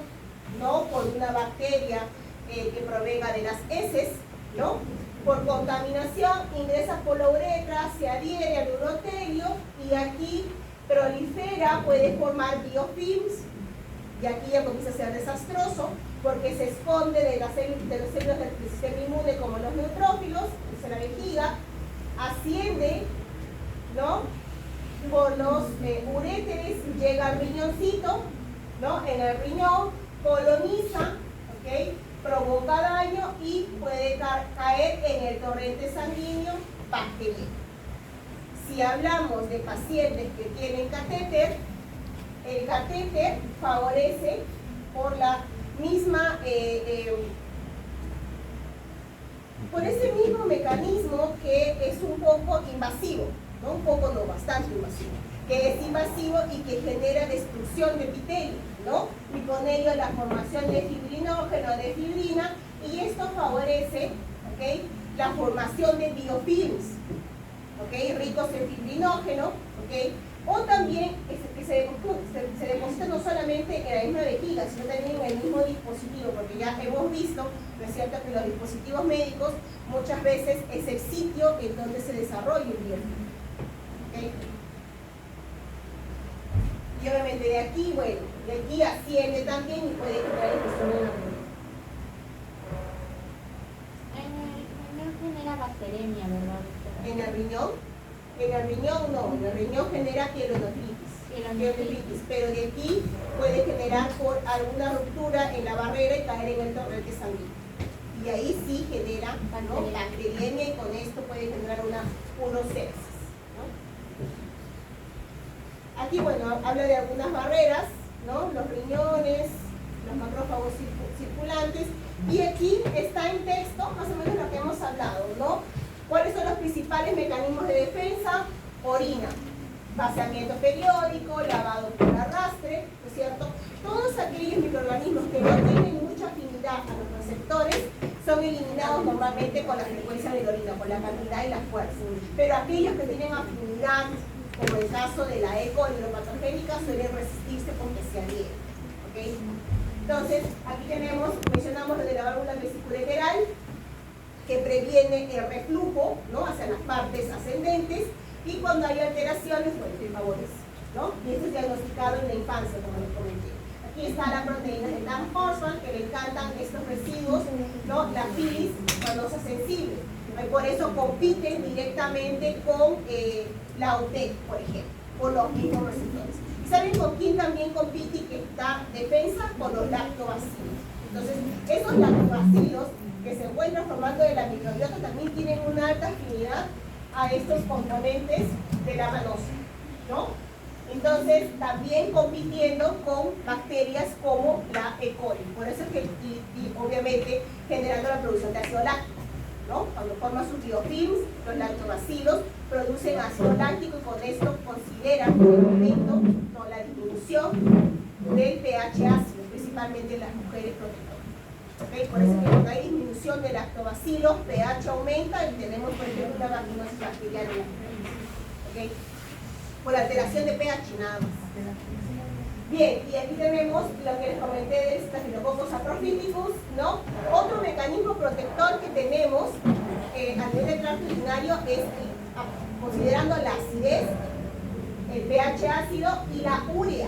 Speaker 1: ¿no? Por una bacteria que provenga de las heces, ¿no? Por contaminación ingresa por la uretra, se adhiere al urotelio y aquí prolifera, puede formar biofilms, y aquí ya comienza a ser desastroso porque se esconde de las células del sistema inmune como los neutrófilos, es la vejiga, asciende, ¿no? Por los uréteres, llega al riñoncito, ¿no? En el riñón, coloniza, ¿ok? Provoca daño y puede caer en el torrente sanguíneo bacteriano. Si hablamos de pacientes que tienen catéter, el catéter favorece por la misma, por ese mismo mecanismo que es un poco invasivo, ¿no? Un poco no, bastante invasivo, que es invasivo y que genera destrucción de epitelio, ¿no? Y con ello la formación de fibrinógeno, de fibrina, y esto favorece, ¿ok?, la formación de biofilms, ¿ok?, ricos en fibrinógeno, ¿ok? O también que se deposita no solamente en la misma vejiga, sino también en el mismo dispositivo, porque ya hemos visto, ¿no es cierto?, que los dispositivos médicos muchas veces es el sitio en donde se desarrolla el biofilm, ¿ok? Y obviamente de aquí, bueno, de aquí asciende también y puede generar infección en la piel.
Speaker 5: No genera bacteremia, ¿verdad?
Speaker 1: En el riñón no, en el riñón genera pielonefritis, pero de aquí puede generar por alguna ruptura en la barrera y caer en el torrente sanguíneo. Y ahí sí genera, ¿no?, bacteriemia, y con esto puede generar unos sepsis, ¿no? Aquí, bueno, habla de algunas barreras, ¿no? Los riñones, los macrófagos circulantes, y aquí está en texto más o menos lo que hemos hablado, ¿no? ¿Cuáles son los principales mecanismos de defensa? Orina, vaciamiento periódico, lavado por arrastre, ¿no es cierto? Todos aquellos microorganismos que no tienen mucha afinidad a los receptores son eliminados normalmente con la frecuencia de la orina, con la cantidad y la fuerza. Pero aquellos que tienen afinidad, como el caso de la E. coli patogénica, suelen resistirse porque se adhieren, ¿ok? Entonces, aquí mencionamos lo de la válvula vesicular, que previene el reflujo, ¿no?, hacia las partes ascendentes, y cuando hay alteraciones, bueno, se favorece, ¿no? Y esto es diagnosticado en la infancia, como les comenté. Aquí está la proteína de Lamb-Horsman, que le encantan estos residuos, ¿no?, la filis manosa sensible. Por eso compiten directamente con la OTEC, por ejemplo, por los mismos receptores. ¿Y saben con quién también compite y que está defensa? Con los lactobacilos. Entonces, esos lactobacilos que se encuentran formando de la microbiota también tienen una alta afinidad a estos componentes de la manosa, ¿no? Entonces, también compitiendo con bacterias como la E. coli. Por eso es que, y obviamente, generando la producción de ácido láctico, ¿no? Cuando forman sus biofilms, los lactobacilos producen ácido láctico, y con esto consideran en el momento, ¿no?, la disminución del pH ácido, principalmente en las mujeres protectoras. ¿Okay? Por eso que cuando hay disminución de lactobacilos, pH aumenta y tenemos, por ejemplo, una vaginosis bacteriana en las mujeres. ¿Okay? Por alteración de pH nada más. Bien, y aquí tenemos lo que les comenté de Staphylococcus atrophiticus, ¿no? Otro mecanismo protector que tenemos a nivel del tracto urinario es, considerando la acidez, el pH ácido y la urea.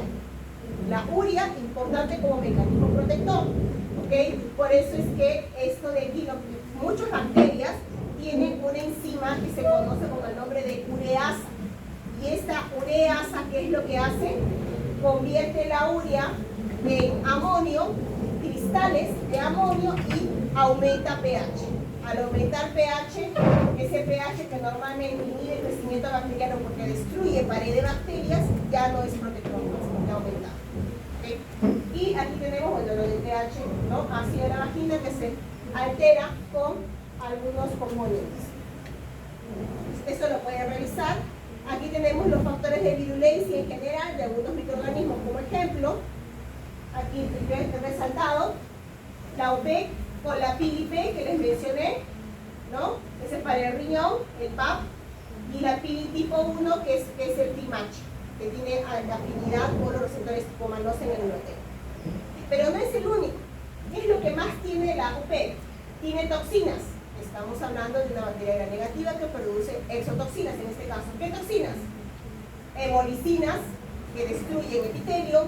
Speaker 1: La urea, importante como mecanismo protector. ¿Okay? Por eso es que esto de aquí, muchas bacterias tienen una enzima que se conoce con el nombre de ureasa. Y esta ureasa, ¿qué es lo que hace? Convierte la urea en amonio, cristales de amonio, y aumenta pH. Al aumentar pH, ese pH que normalmente inhibe el crecimiento bacteriano porque destruye pared de bacterias, ya no es protector, está aumentado. ¿Okay? Y aquí tenemos, bueno, lo del pH, ¿no?, ácido de la vagina, que se altera con algunos componentes. Esto lo pueden revisar. Aquí tenemos los factores de virulencia en general de algunos microorganismos, como ejemplo, aquí he resaltado la OPEC con la PILIP que les mencioné, ¿no?, ese es para el riñón, el PAP, y la PILI tipo 1, que es el TIMACH, que tiene afinidad por los receptores tipo manosa en el urotelio. Pero no es el único. ¿Qué es lo que más tiene la UP? Tiene toxinas. Estamos hablando de una bacteria gram negativa que produce exotoxinas en este caso. ¿Qué toxinas? Hemolicinas, que destruyen epitelio,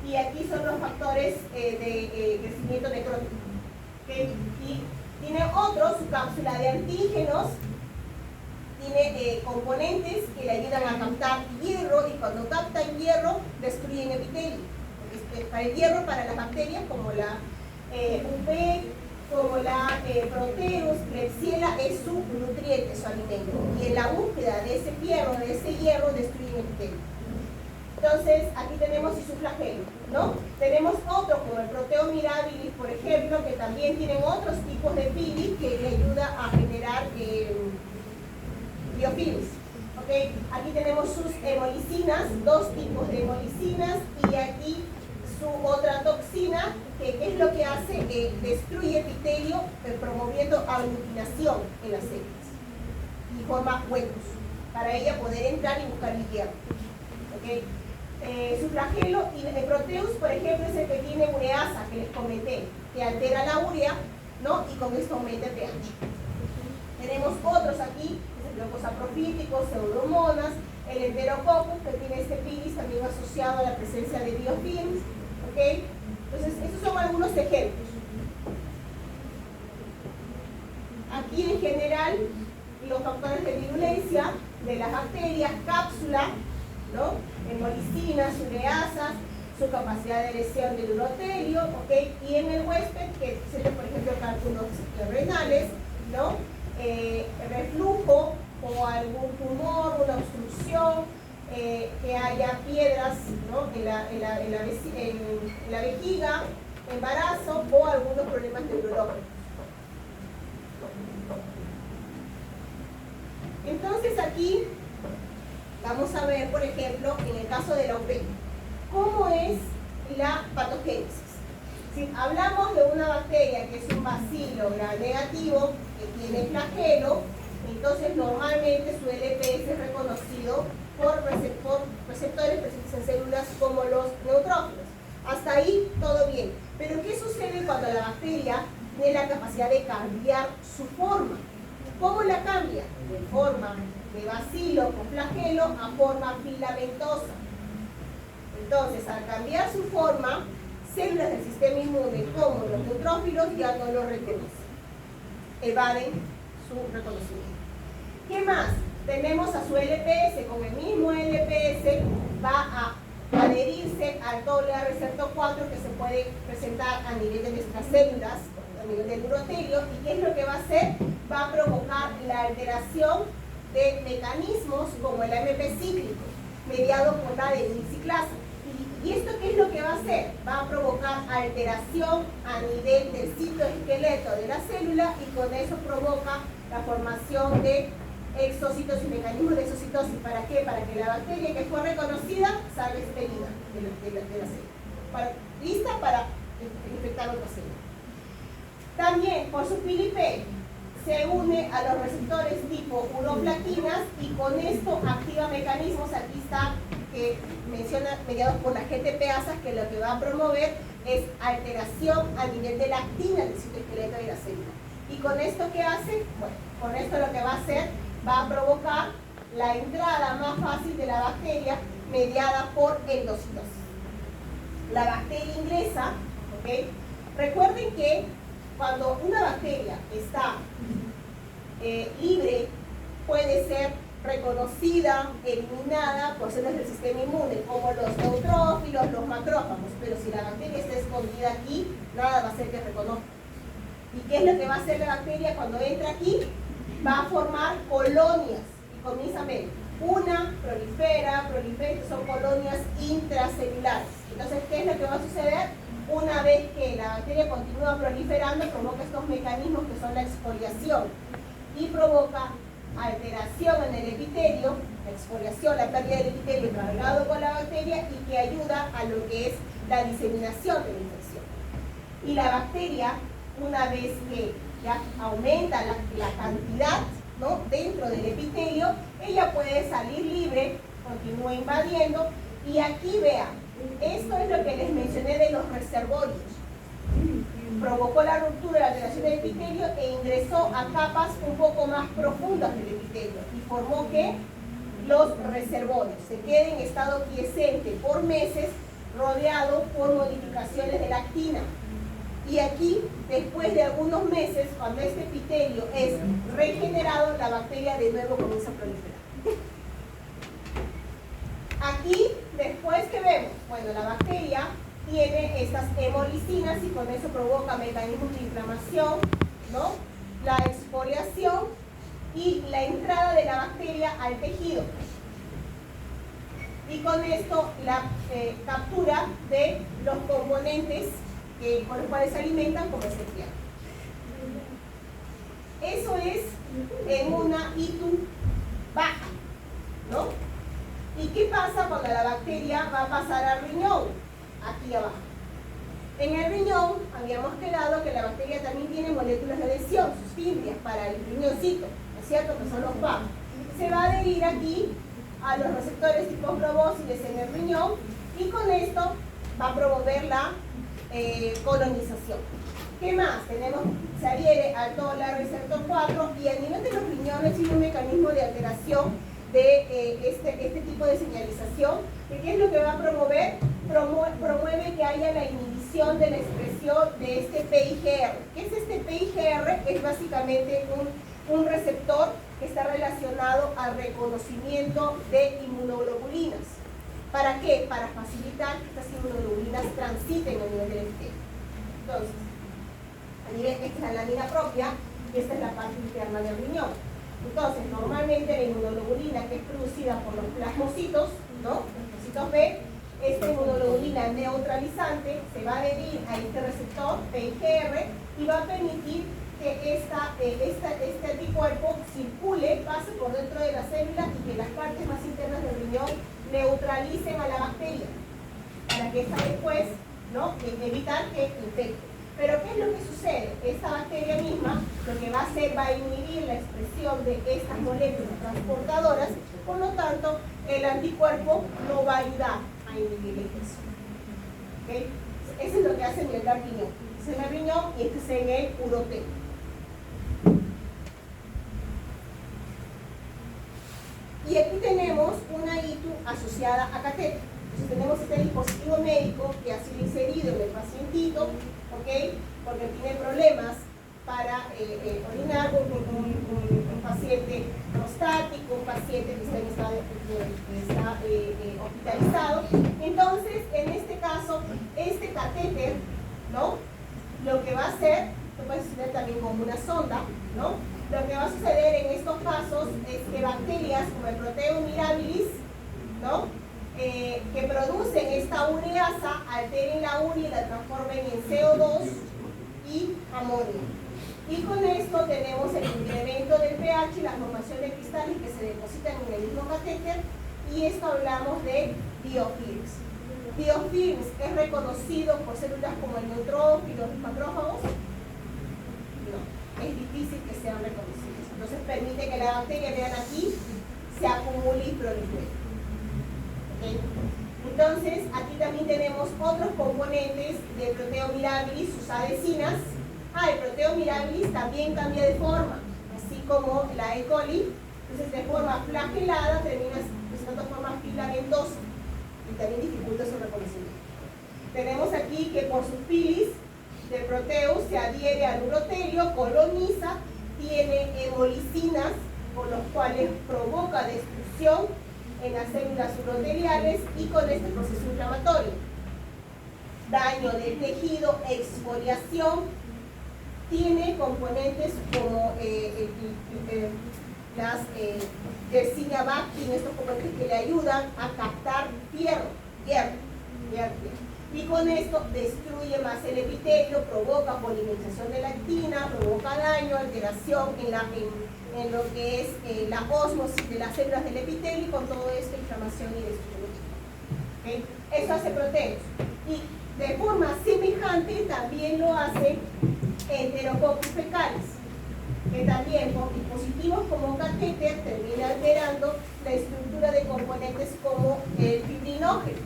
Speaker 1: y aquí son los factores de crecimiento necrótico. ¿Okay? Y tiene otro, su cápsula de antígenos, tiene componentes que le ayudan a captar hierro, y cuando captan hierro, destruyen epitelio. Para el hierro, para las bacterias como la UP, como la Proteus, Klebsiella, es su nutriente, su alimento. Y en la búsqueda de ese hierro, destruyen epitelio. Entonces, aquí tenemos isoflagelo, ¿no? Tenemos otros como el Proteo mirabilis, por ejemplo, que también tienen otros tipos de pili que le ayuda a generar biofilms. ¿Okay? Aquí tenemos sus hemolicinas, dos tipos de hemolicinas, y aquí su otra toxina, que es lo que hace, destruye epitelio, promoviendo aglutinación en las células y forma huecos para ella poder entrar y buscar el hierro. ¿Okay? Su flagelo y el Proteus, por ejemplo, es el que tiene ureasa, que les comenté, que altera la urea, ¿no? Y con esto aumenta el pH. Tenemos otros aquí, los aprofíticos, pseudomonas, el enterococcus, que tiene este pilis también asociado a la presencia de biofilms. ¿Okay? Entonces, estos son algunos ejemplos. Aquí en general, los factores de virulencia de las bacterias, cápsula, ¿no? Hemolicinas, ureasas, su capacidad de lesión del urotelio, ¿okay? Y en el huésped, que sería por ejemplo cálculos renales, ¿no? Reflujo o algún tumor, una obstrucción, que haya piedras, ¿no? en la vejiga, embarazo o algunos problemas neurológicos. Entonces aquí vamos a ver, por ejemplo, en el caso de la UP, cómo es la patogénesis. Si hablamos de una bacteria que es un bacilo gram negativo, que tiene flagelo, entonces normalmente su LPS es reconocido por receptores presentes en células como los neutrófilos. Hasta ahí todo bien. Pero ¿qué sucede cuando la bacteria tiene la capacidad de cambiar su forma? ¿Cómo la cambia? De forma de bacilo con flagelo a forma filamentosa. Entonces, al cambiar su forma, células del sistema inmune como los neutrófilos ya no lo reconocen. Evaden su reconocimiento. ¿Qué más? Tenemos a su LPS, con el mismo LPS va a adherirse al doble receptor 4 que se puede presentar a nivel de nuestras células, a nivel del urotelio, y ¿qué es lo que va a hacer? Va a provocar la alteración de mecanismos como el AMP cíclico, mediado por la adenosiclasa. ¿Y esto qué es lo que va a hacer? Va a provocar alteración a nivel del citoesqueleto de la célula, y con eso provoca la formación de exocitosis, mecanismos de exocitosis. ¿Para qué? Para que la bacteria que fue reconocida salga expelida de la célula, lista para infectar otra célula. También por su PILIP se une a los receptores tipo uroplaquinas, y con esto activa mecanismos, aquí está, que menciona, mediados por la GTPasas, que lo que va a promover es alteración a nivel de la actina del citoesqueleto de la célula. ¿Y con esto qué hace? Bueno, con esto lo que va a hacer, va a provocar la entrada más fácil de la bacteria mediada por endocitosis. La bacteria ingresa, ¿ok? Recuerden que cuando una bacteria está libre, puede ser reconocida, eliminada por células del sistema inmune, como los neutrófilos, los macrófagos, pero si la bacteria está escondida aquí, nada va a hacer que reconozca. ¿Y qué es lo que va a hacer la bacteria cuando entra aquí? Va a formar colonias, y comienza a ver, una prolifera, son colonias intracelulares. Entonces, ¿qué es lo que va a suceder? Una vez que la bacteria continúa proliferando, provoca estos mecanismos que son la exfoliación, y provoca alteración en el epitelio, la exfoliación, la pérdida del epitelio cargado con la bacteria, y que ayuda a lo que es la diseminación de la infección. Y la bacteria, una vez que ya aumenta la cantidad, ¿no?, dentro del epitelio, ella puede salir libre, continúa invadiendo, y aquí vean, esto es lo que les mencioné de los reservorios. provocó la ruptura y la alteración del epitelio e ingresó a capas un poco más profundas del epitelio y formó que los reservorios se queden en estado quiescente por meses, rodeado por modificaciones de la actina. Y aquí, después de algunos meses, cuando este epitelio es regenerado, la bacteria de nuevo comienza a proliferar. Aquí, después que vemos, bueno, la bacteria tiene estas hemolicinas y con eso provoca mecanismos de inflamación, ¿no? La exfoliación y la entrada de la bacteria al tejido. Y con esto la captura de los componentes con los cuales se alimentan como esencial. Eso es en una ITU baja, ¿no? ¿Y qué pasa cuando la bacteria va a pasar al riñón? Aquí abajo. En el riñón habíamos quedado que la bacteria también tiene moléculas de adhesión, sus fimbrias para el riñoncito, ¿no es cierto? Que son los PAP. Se va a adherir aquí a los receptores tipo probósciles en el riñón y con esto va a promover la colonización. ¿Qué más? Se adhiere al dólar receptor 4 y a nivel de los riñones tiene un mecanismo de alteración de este tipo de señalización. ¿Qué es lo que va a promover? Promueve que haya la inhibición de la expresión de este PIGR. ¿Qué es este PIGR? Es básicamente un receptor que está relacionado al reconocimiento de inmunoglobulinas. ¿Para qué? Para facilitar que estas inmunoglobulinas transiten a nivel del epitelio. Entonces, esta es la lámina propia y esta es la parte interna del riñón. Entonces, normalmente la inmunoglobulina que es producida por los plasmocitos, ¿no? Los plasmocitos B, esta inmunoglobulina neutralizante se va a adherir a este receptor PIGR y va a permitir que este anticuerpo circule, pase por dentro de la célula y que las partes más internas del riñón neutralicen a la bacteria para que esta después, ¿no? Evitar que infecte. Pero ¿qué es lo que sucede? Esta bacteria misma lo que va a hacer va a inhibir la expresión de estas moléculas transportadoras, por lo tanto el anticuerpo no va a ayudar a inhibir la infección. ¿Okay? Eso es lo que hace en el riñón. Este es en el riñón y este es en el urotelio. Y aquí tenemos una ITU asociada a catéter. Entonces tenemos este dispositivo médico que ha sido inserido en el pacientito, ¿ok? Porque tiene problemas para orinar, un paciente prostático, un paciente que está hospitalizado. Entonces, en este caso, este catéter, ¿no? Lo que va a hacer, esto puede suceder también como una sonda, ¿no? Lo que va a suceder en estos casos es que bacterias como el Proteus mirabilis, ¿no? Que producen esta ureasa, alteren la urea y la transformen en CO2 y amonio. Y con esto tenemos el incremento del pH y la formación de cristales que se depositan en el mismo catéter, y esto hablamos de biofilms. Biofilms es reconocido por células como el neutrófilo, los macrófagos. No, es difícil que sean reconocidos. Entonces permite que la bacteria, vean aquí, se acumule y prolifere. ¿Okay? Entonces, aquí también tenemos otros componentes del Proteus mirabilis, sus adhesinas. El Proteus mirabilis también cambia de forma, así como la E. coli. Entonces, de forma flagelada termina presentando forma filamentosa y también dificulta su reconocimiento. Tenemos aquí que por sus filis del Proteus se adhiere al urotelio, coloniza, tiene hemolicinas, por los cuales provoca destrucción en las células uroteliales y con este proceso inflamatorio. Daño del tejido, exfoliación, tiene componentes como las Yersinia bacti, estos componentes que le ayudan a captar hierro. Y con esto destruye más el epitelio, provoca polimerización de la actina, provoca daño, alteración en lo que es la ósmosis de las células del epitelio, y con todo esto inflamación y destrucción. ¿Okay? Eso hace Proteus. Y de forma semejante también lo hace Enterococcus fecalis, que también por dispositivos como catéter termina alterando la estructura de componentes como el fibrinógeno,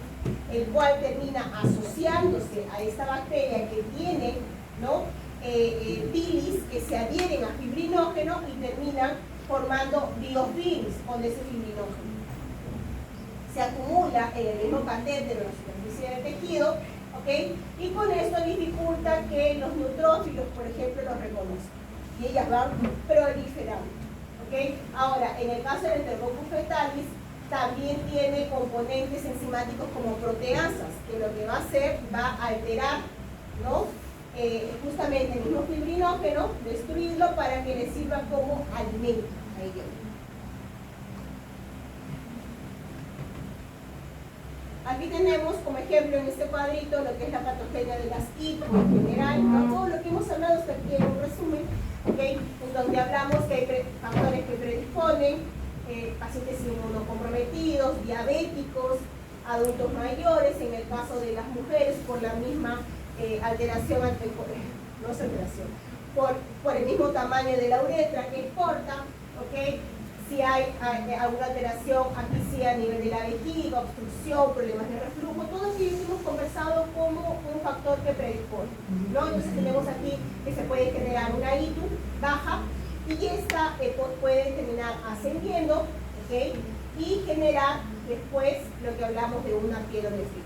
Speaker 1: el cual termina asociándose a esta bacteria que tiene ¿no? Bilis que se adhieren a fibrinógeno y terminan formando biofilms con ese fibrinógeno. Se acumula en el mismo catéter o la superficie del tejido, ¿ok? Y con esto dificulta que los neutrófilos, por ejemplo, los reconozcan. Y ellas van proliferando, ¿ok? Ahora, en el caso del Enterococcus fetalis, también tiene componentes enzimáticos como proteasas, que lo que va a hacer va a alterar, ¿no? Justamente el mismo fibrinógeno, destruirlo para que le sirva como alimento a ellos. Aquí tenemos como ejemplo en este cuadrito lo que es la patogenia de las ITO en general, ¿no? Todo lo que hemos hablado hasta aquí en un resumen, ¿okay? En donde hablamos que hay factores que predisponen, pacientes inmunocomprometidos, diabéticos, adultos mayores, en el caso de las mujeres por la misma alteración, no es alteración, por el mismo tamaño de la uretra que es corta, ¿ok? Si hay alguna alteración, aquí sí a nivel de la vejiga, obstrucción, problemas de reflujo, todo eso hemos conversado como un factor que predispone, ¿no? Entonces tenemos aquí que se puede generar una ITU baja y esta puede terminar ascendiendo, ¿ok? Y generar después lo que hablamos de una pielonefritis.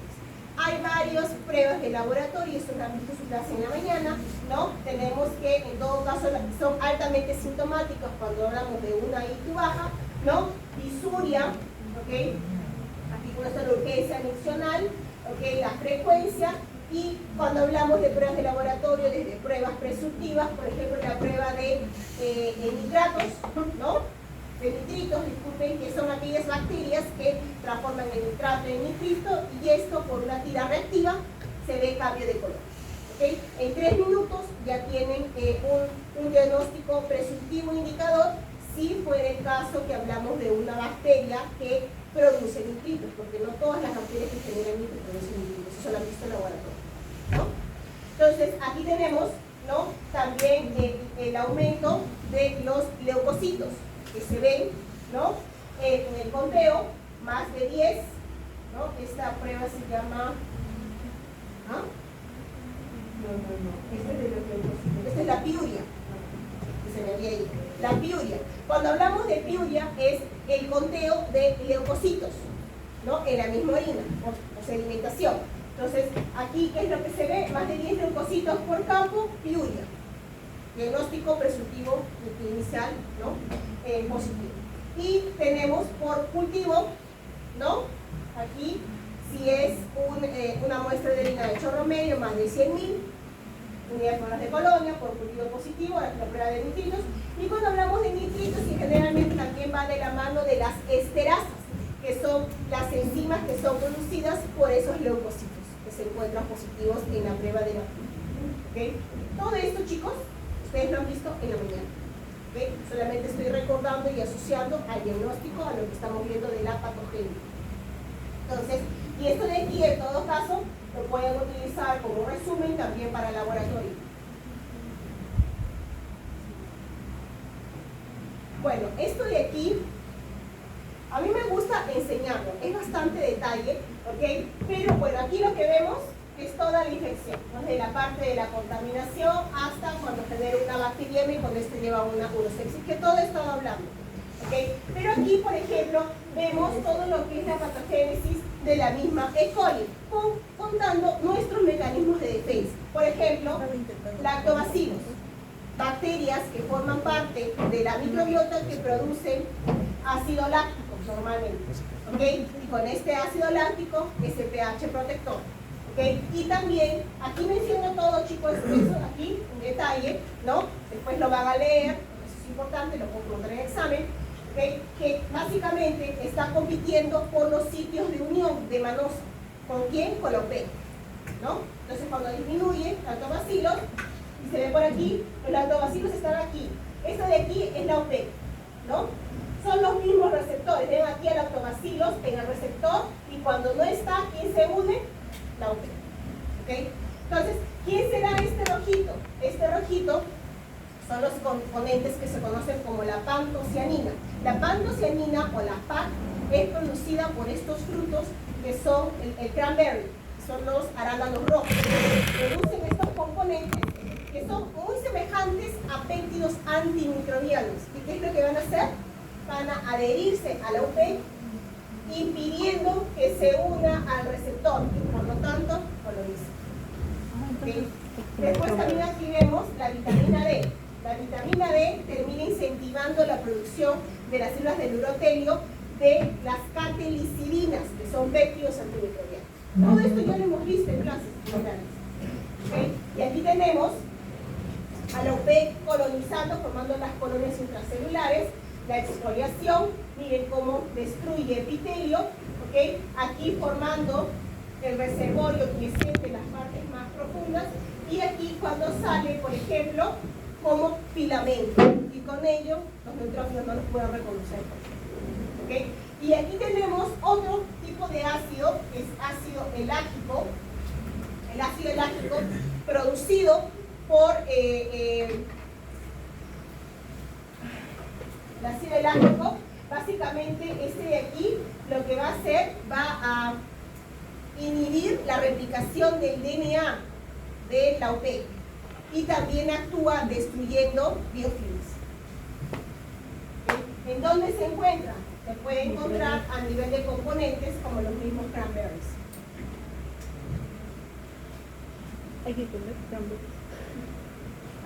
Speaker 1: Hay varias pruebas de laboratorio, eso lo han visto en su clase en la mañana, ¿no? Tenemos que, en todo caso, son altamente sintomáticos cuando hablamos de una ITU baja, ¿no? Disuria, ¿ok? Aquí con esta urgencia miccional, ¿ok? La frecuencia, y cuando hablamos de pruebas de laboratorio, desde pruebas presuntivas, por ejemplo, la prueba de nitratos, ¿no? De nitritos, disculpen, que son aquellas bacterias que transforman el nitrato en nitrito, y esto por una tira reactiva se ve cambio de color. ¿Okay? En 3 minutos ya tienen un diagnóstico presuntivo indicador, si fuera el caso que hablamos de una bacteria que produce nitritos, porque no todas las bacterias que generan nitritos producen nitritos, eso lo han visto en el laboratorio, ¿no? Entonces aquí tenemos, ¿no? También el aumento de los leucocitos que se ven, ¿no? En el conteo, más de 10, ¿no? Esta prueba se llama, ¿ah? Esta es de los leucocitos, esta es la piuria, que se me había ido, la piuria. Cuando hablamos de piuria es el conteo de leucocitos, ¿no? En la misma orina, o sedimentación. Entonces, aquí, ¿qué es lo que se ve? Más de 10 leucocitos por campo, piuria. Diagnóstico presuntivo inicial, ¿no? Positivo. Y tenemos por cultivo, ¿no? Aquí, si es una muestra de orina de chorro medio, más de 100.000 unidades molas de colonia, por cultivo positivo, la prueba de nitritos. Y cuando hablamos de nitritos, y generalmente también va de la mano de las esterasas, que son las enzimas que son producidas por esos leucocitos, que se encuentran positivos en la prueba de la ¿okay? Todo esto, chicos, ustedes lo han visto en la mañana. ¿Okay? Solamente estoy recordando y asociando al diagnóstico a lo que estamos viendo de la patogenia. Entonces, y esto de aquí, en todo caso, lo pueden utilizar como resumen también para el laboratorio. Bueno, esto de aquí, a mí me gusta enseñarlo, es bastante detalle, ¿ok? Pero bueno, aquí lo que vemos es toda la infección, ¿no? Desde la parte de la contaminación hasta cuando genera una bacteriemia y cuando este lleva una urosepsis, que todo estaba hablando, ¿ok? Pero aquí, por ejemplo, vemos todo lo que es la patogénesis de la misma E. coli, contando nuestros mecanismos de defensa. Por ejemplo, lactobacilos, bacterias que forman parte de la microbiota que producen ácido láctico normalmente, ¿ok? Y con este ácido láctico es el pH protector. ¿Okay? Y también, aquí menciono todo, chicos, eso aquí en detalle, ¿no? Después lo van a leer, eso es importante, lo puedo preguntar en el examen, ¿okay? Que básicamente está compitiendo por los sitios de unión de manosa. ¿Con quién? Con la OP, ¿no? Entonces cuando disminuye lactobacilos, y se ve por aquí, los lactobacilos están aquí. Esta de aquí es la OP, ¿no? Son los mismos receptores, ven aquí a lactobacilos en el receptor, y cuando no está, ¿quién se une? La OP. ¿Okay? Entonces, ¿quién será este rojito? Este rojito son los componentes que se conocen como la pantocianina. La pantocianina o la PAC es producida por estos frutos que son el cranberry, son los arándanos rojos. Producen estos componentes que son muy semejantes a péptidos antimicrobianos. ¿Y qué es lo que van a hacer? Van a adherirse a la UP, impidiendo que se una al receptor y por lo tanto colonice. ¿Okay? Después también aquí vemos la vitamina D. La vitamina D termina incentivando la producción de las células del urotelio de las catelicidinas, que son péptidos antimicrobianos. Todo esto ya lo hemos visto en clases generales. ¿Okay? Y aquí tenemos a la UP colonizando, formando las colonias intracelulares, la exfoliación, miren cómo destruye epitelio, ¿okay? Aquí formando el reservorio quiescente en las partes más profundas, y aquí cuando sale, por ejemplo, como filamento, y con ello los neutrófilos no los pueden reconocer. ¿Okay? Y aquí tenemos otro tipo de ácido, que es ácido elágico, el ácido elágico producido por el ácido elágico. Básicamente este de aquí lo que va a hacer, va a inhibir la replicación del DNA de la UP y también actúa destruyendo biofilms. ¿En dónde se encuentra? Se puede encontrar a nivel de componentes como los mismos cranberries.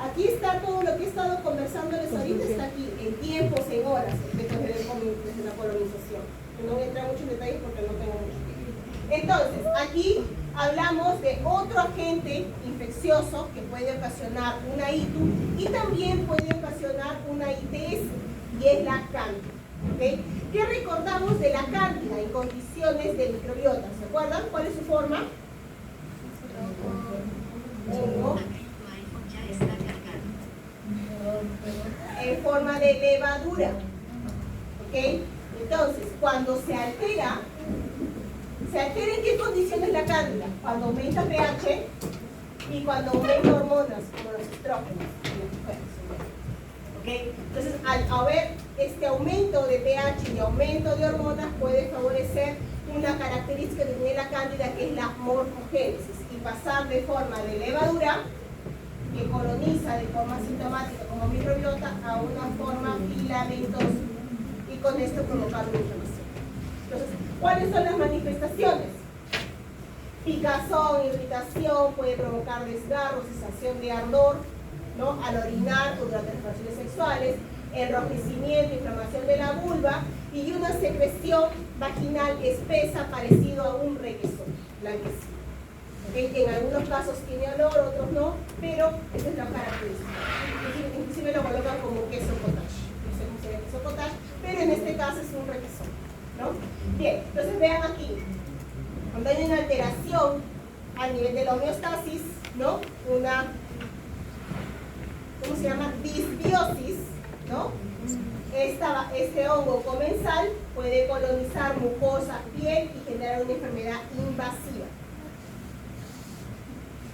Speaker 1: Aquí está todo lo que he estado conversándoles ahorita, está aquí, en tiempos, en horas, desde la colonización. No voy a entrar mucho en detalles porque no tengo mucho tiempo. Entonces, aquí hablamos de otro agente infeccioso que puede ocasionar una ITU y también puede ocasionar una ITS, y es la cándida. ¿Okay? ¿Qué recordamos de la cándida en condiciones de microbiota? ¿Se acuerdan? ¿Cuál es su forma? En forma de levadura. ¿Ok? Entonces, cuando se altera en qué condiciones la cándida? Cuando aumenta pH y cuando aumenta hormonas, como los estrógenos en las mujeres. ¿Okay? Entonces, al haber este aumento de pH y aumento de hormonas, puede favorecer una característica que tiene la cándida, que es la morfogénesis, y pasar de forma de levadura, que coloniza de forma sintomática como microbiota, a una forma filamentosa, y con esto provocar una inflamación. Entonces, ¿cuáles son las manifestaciones? Picazón, irritación, puede provocar desgarro, sensación de ardor, ¿no? Al orinar o durante las relaciones sexuales, enrojecimiento, inflamación de la vulva y una secreción vaginal espesa parecido a un requesón blanquecino. ¿Okay? En algunos casos tiene olor, otros no, pero esa es la característica. Inclusive lo colocan como queso cottage. No sé cómo se llama queso cottage, pero en este caso es un requesón, ¿no? Bien, entonces vean aquí, cuando hay una alteración a nivel de la homeostasis, ¿no? Una, ¿cómo se llama? Disbiosis, ¿no? Este hongo comensal puede colonizar mucosa, piel y generar una enfermedad invasiva.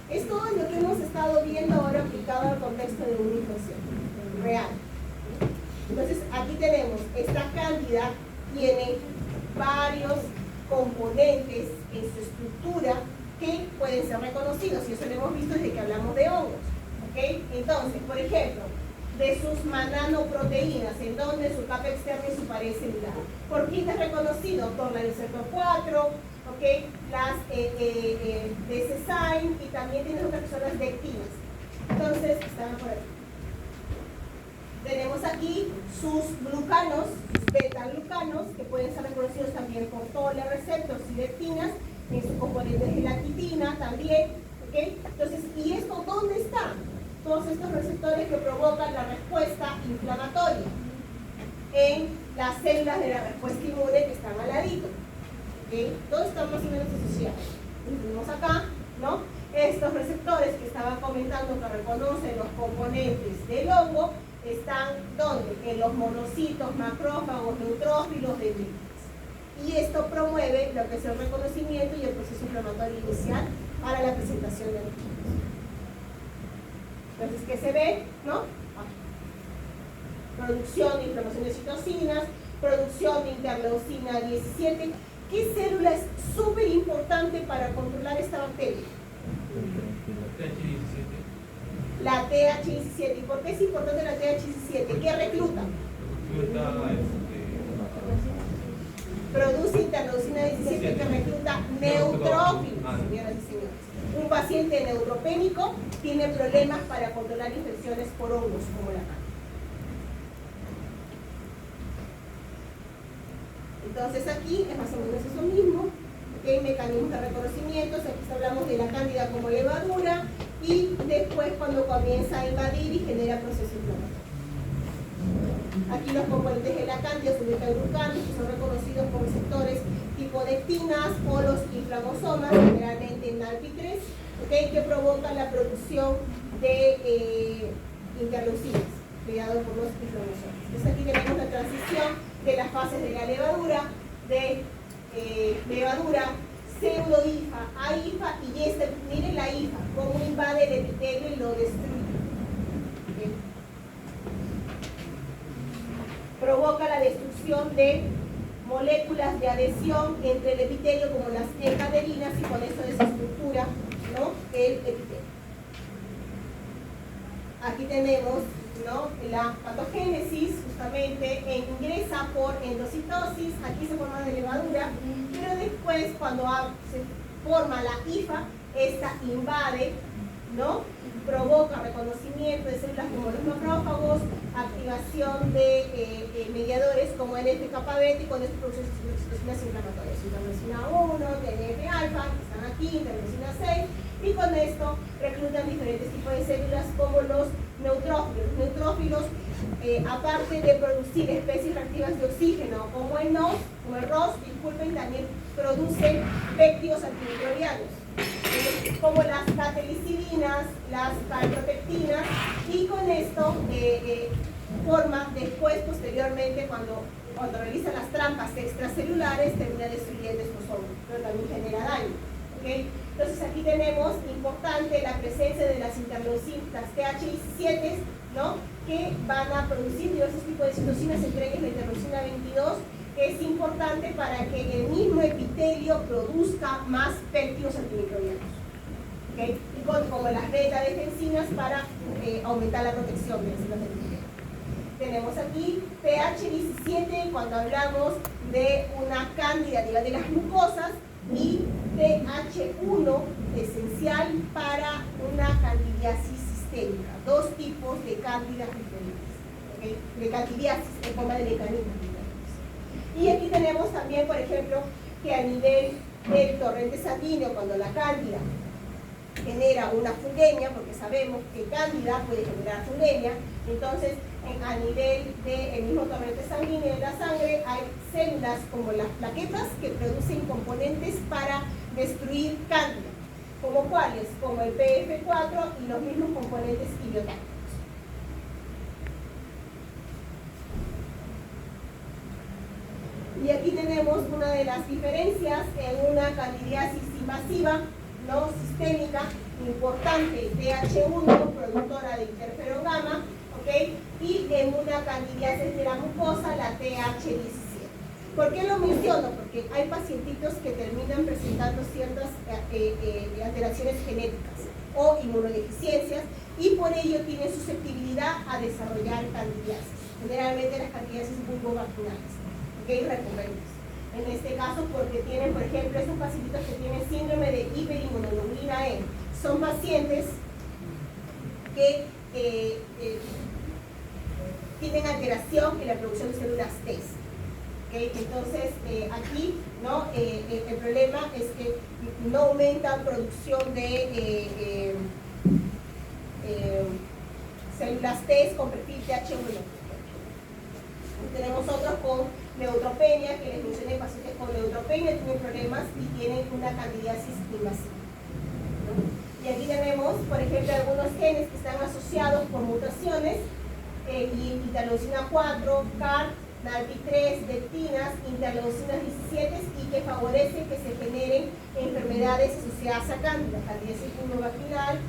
Speaker 1: Es todo lo que hemos estado viendo ahora aplicado al contexto de una infección real. Entonces, aquí tenemos, esta cándida tiene varios componentes en su estructura que pueden ser reconocidos, y eso lo hemos visto desde que hablamos de hongos. ¿Okay? Entonces, por ejemplo, de sus mananoproteínas, en donde su capa externa y su pared celular. ¿Por quién es reconocido? Por la receptor 4, ¿okay? Las DCSINE, y también tiene otras que son las dectinas. Entonces, están por aquí. Tenemos aquí sus glucanos, sus beta-glucanos, que pueden ser reconocidos también por todos los receptores y dectinas, en sus componentes de la quitina también. ¿Okay? Entonces, ¿y esto dónde está? Todos estos receptores que provocan la respuesta inflamatoria en las células de la respuesta inmune que están al ladito. ¿Okay? Todos están más o menos asociados. Tenemos acá, ¿no? Estos receptores que estaba comentando, que reconocen los componentes del hongo, están ¿dónde? En los monocitos, macrófagos, neutrófilos, dendritas. Y esto promueve lo que es el reconocimiento y el proceso inflamatorio inicial para la presentación de antígenos. Entonces, ¿qué se ve? ¿No? Producción de inflamación de citocinas, producción de interleucina 17. ¿Qué célula es súper importante para controlar esta bacteria? la TH17. ¿Y por qué es importante la TH17? ¿Qué recluta? Produce interleucina 17 que recluta neutrófilos, señoras y señores. Un paciente neutropénico tiene problemas para controlar infecciones por hongos como la cándida. Entonces aquí es más o menos eso mismo. ¿Okay? Mecanismos de reconocimiento, aquí hablamos de la cándida como levadura y después cuando comienza a invadir y genera procesos inflamatorios. Aquí los componentes de la cándida son beta-glucanos, que son reconocidos por receptores tipo dectinas o los inflamosomas, generalmente NaLP3, ¿okay? Que provocan la producción de interleucinas, mediados por los inflamosomas. Entonces aquí tenemos la transición de las fases de la levadura, de levadura, pseudo-IFA a IFA, y miren la IFA, cómo invade el epitelio y lo destruye. ¿Okay? Provoca la destrucción de moléculas de adhesión entre el epitelio como las encaderinas y con eso desestructura, ¿no?, el epitelio. Aquí tenemos, ¿no?, la patogénesis, justamente ingresa por endocitosis, aquí se forma de levadura, pero después cuando se forma la IFA, esta invade, ¿no?, provoca reconocimiento de células como los macrófagos, activación de mediadores como el NF-κB y con esto produce citoquinas inflamatorias, interleucina 1, TNF-alfa, que están aquí, interleucina 6, y con esto reclutan diferentes tipos de células como los neutrófilos. Los neutrófilos, aparte de producir especies reactivas de oxígeno como el NOS, como el ROS, disculpen, también producen péptidos antimicrobianos, como las catelicidinas, las calprotectinas, y con esto forma después, posteriormente, cuando realiza las trampas extracelulares, termina destruyendo estos hongos, pero también genera daño. ¿Okay? Entonces aquí tenemos importante la presencia de las interleucinas TH17, ¿no?, que van a producir diversos tipos de citocinas, entre ellas la interleucina 22, que es importante para que el mismo epitelio produzca más péptidos antimicrobianos. ¿Okay? Y como las beta-defensinas para aumentar la protección de las células del epitelio. Tenemos aquí TH17 cuando hablamos de una cándida de las mucosas, y TH1 esencial para una candidiasis sistémica. Dos tipos de cándidas diferentes, ¿okay?, de candidiasis en forma de mecanismos diferentes. Y aquí tenemos también, por ejemplo, que a nivel del torrente sanguíneo, cuando la cándida genera una fungemia, porque sabemos que cándida puede generar fungemia, entonces a nivel del mismo torrente sanguíneo de la sangre hay células como las plaquetas que producen componentes para destruir cándida, como cuáles, como el PF4 y los mismos componentes ibiotácticos. Y aquí tenemos una de las diferencias en una candidiasis invasiva, no sistémica, importante, TH1, productora de interferón gamma, ¿okay?, y en una candidiasis de la mucosa, la TH17. ¿Por qué lo menciono? Porque hay pacientitos que terminan presentando ciertas alteraciones genéticas o inmunodeficiencias y por ello tienen susceptibilidad a desarrollar candidiasis, generalmente las candidiasis vulvovaginales, ¿okay?, recurrentes. En este caso porque tienen, por ejemplo, estos pacientitos que tienen síndrome de hiperinmunoglobulina E, son pacientes que tienen alteración en la producción de células T. ¿Okay? Entonces, aquí, ¿no?, el problema es que no aumenta producción de células T con perfil TH1. Tenemos otros con neutropenia, que les mencioné, pacientes con neutropenia tienen problemas y tienen una candidiasis invasiva, ¿no? Y aquí tenemos, por ejemplo, algunos genes que están asociados por mutaciones, interleucina 4, CAR, NaLP3, dectinas, interleucinas 17 y que favorecen que se generen enfermedades asociadas a cándida, candidiasis vulvovaginal,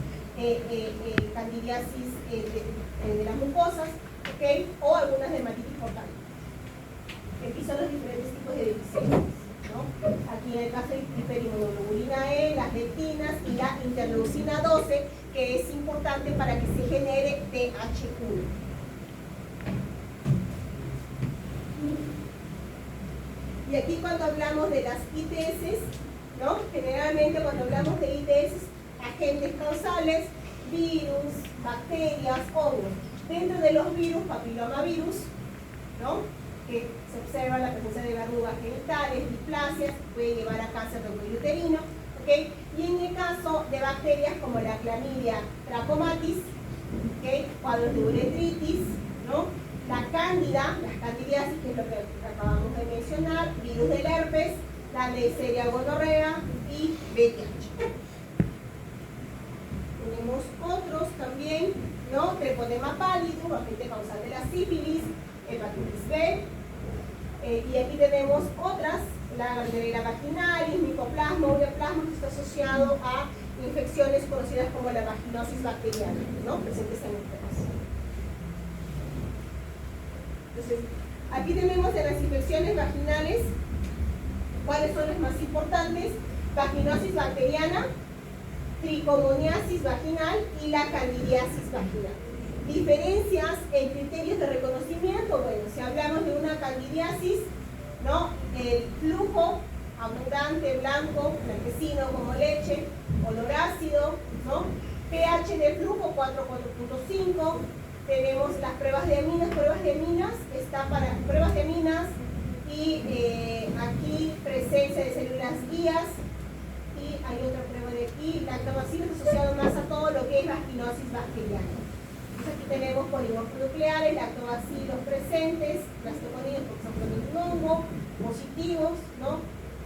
Speaker 1: candidiasis de las mucosas, ¿okay?, o algunas dermatitis portal. Aquí son los diferentes tipos de deficiencias, ¿no? Aquí en el caso de hiperinmunoglobulina E, las dectinas y la interleucina 12, que es importante para que se genere TH1. Y aquí cuando hablamos de las ITS, ¿no? Generalmente cuando hablamos de ITS, agentes causales, virus, bacterias, hongos. Dentro de los virus, papilomavirus, ¿no? Que se observa la presencia de verrugas genitales, displasias, puede llevar a cáncer de cuello uterino, ¿okay? Y en el caso de bacterias como la clamidia trachomatis, ¿okay? Cuadros de uretritis, ¿no? La cándida, las candidiasis, que es lo que acabamos de mencionar, virus del herpes, la Neisseria gonorrea y VIH. Tenemos otros también, ¿no? Treponema pallidum, agente causal de la sífilis, hepatitis B, y aquí tenemos otras, la Gardnerella vaginalis, micoplasma, ureaplasma, que está asociado a infecciones conocidas como la vaginosis bacteriana, ¿no? Presentes en ustedes. Entonces, aquí tenemos de las infecciones vaginales, ¿cuáles son las más importantes? Vaginosis bacteriana, tricomoniasis vaginal y la candidiasis vaginal. Diferencias en criterios de reconocimiento. Bueno, si hablamos de una candidiasis, ¿no? El flujo abundante, blanco, blanquecino como leche, olor ácido, ¿no? pH de flujo 4,4.5. Tenemos las pruebas de aminas, está para pruebas de aminas y aquí presencia de células guías, y hay otra prueba de aquí, lactobacilos asociado más a todo lo que es vaginosis bacteriana. Entonces aquí tenemos polimorfonucleares, lactobacilos presentes, blastoconidos porque son productos de un hongo, positivos, ¿no?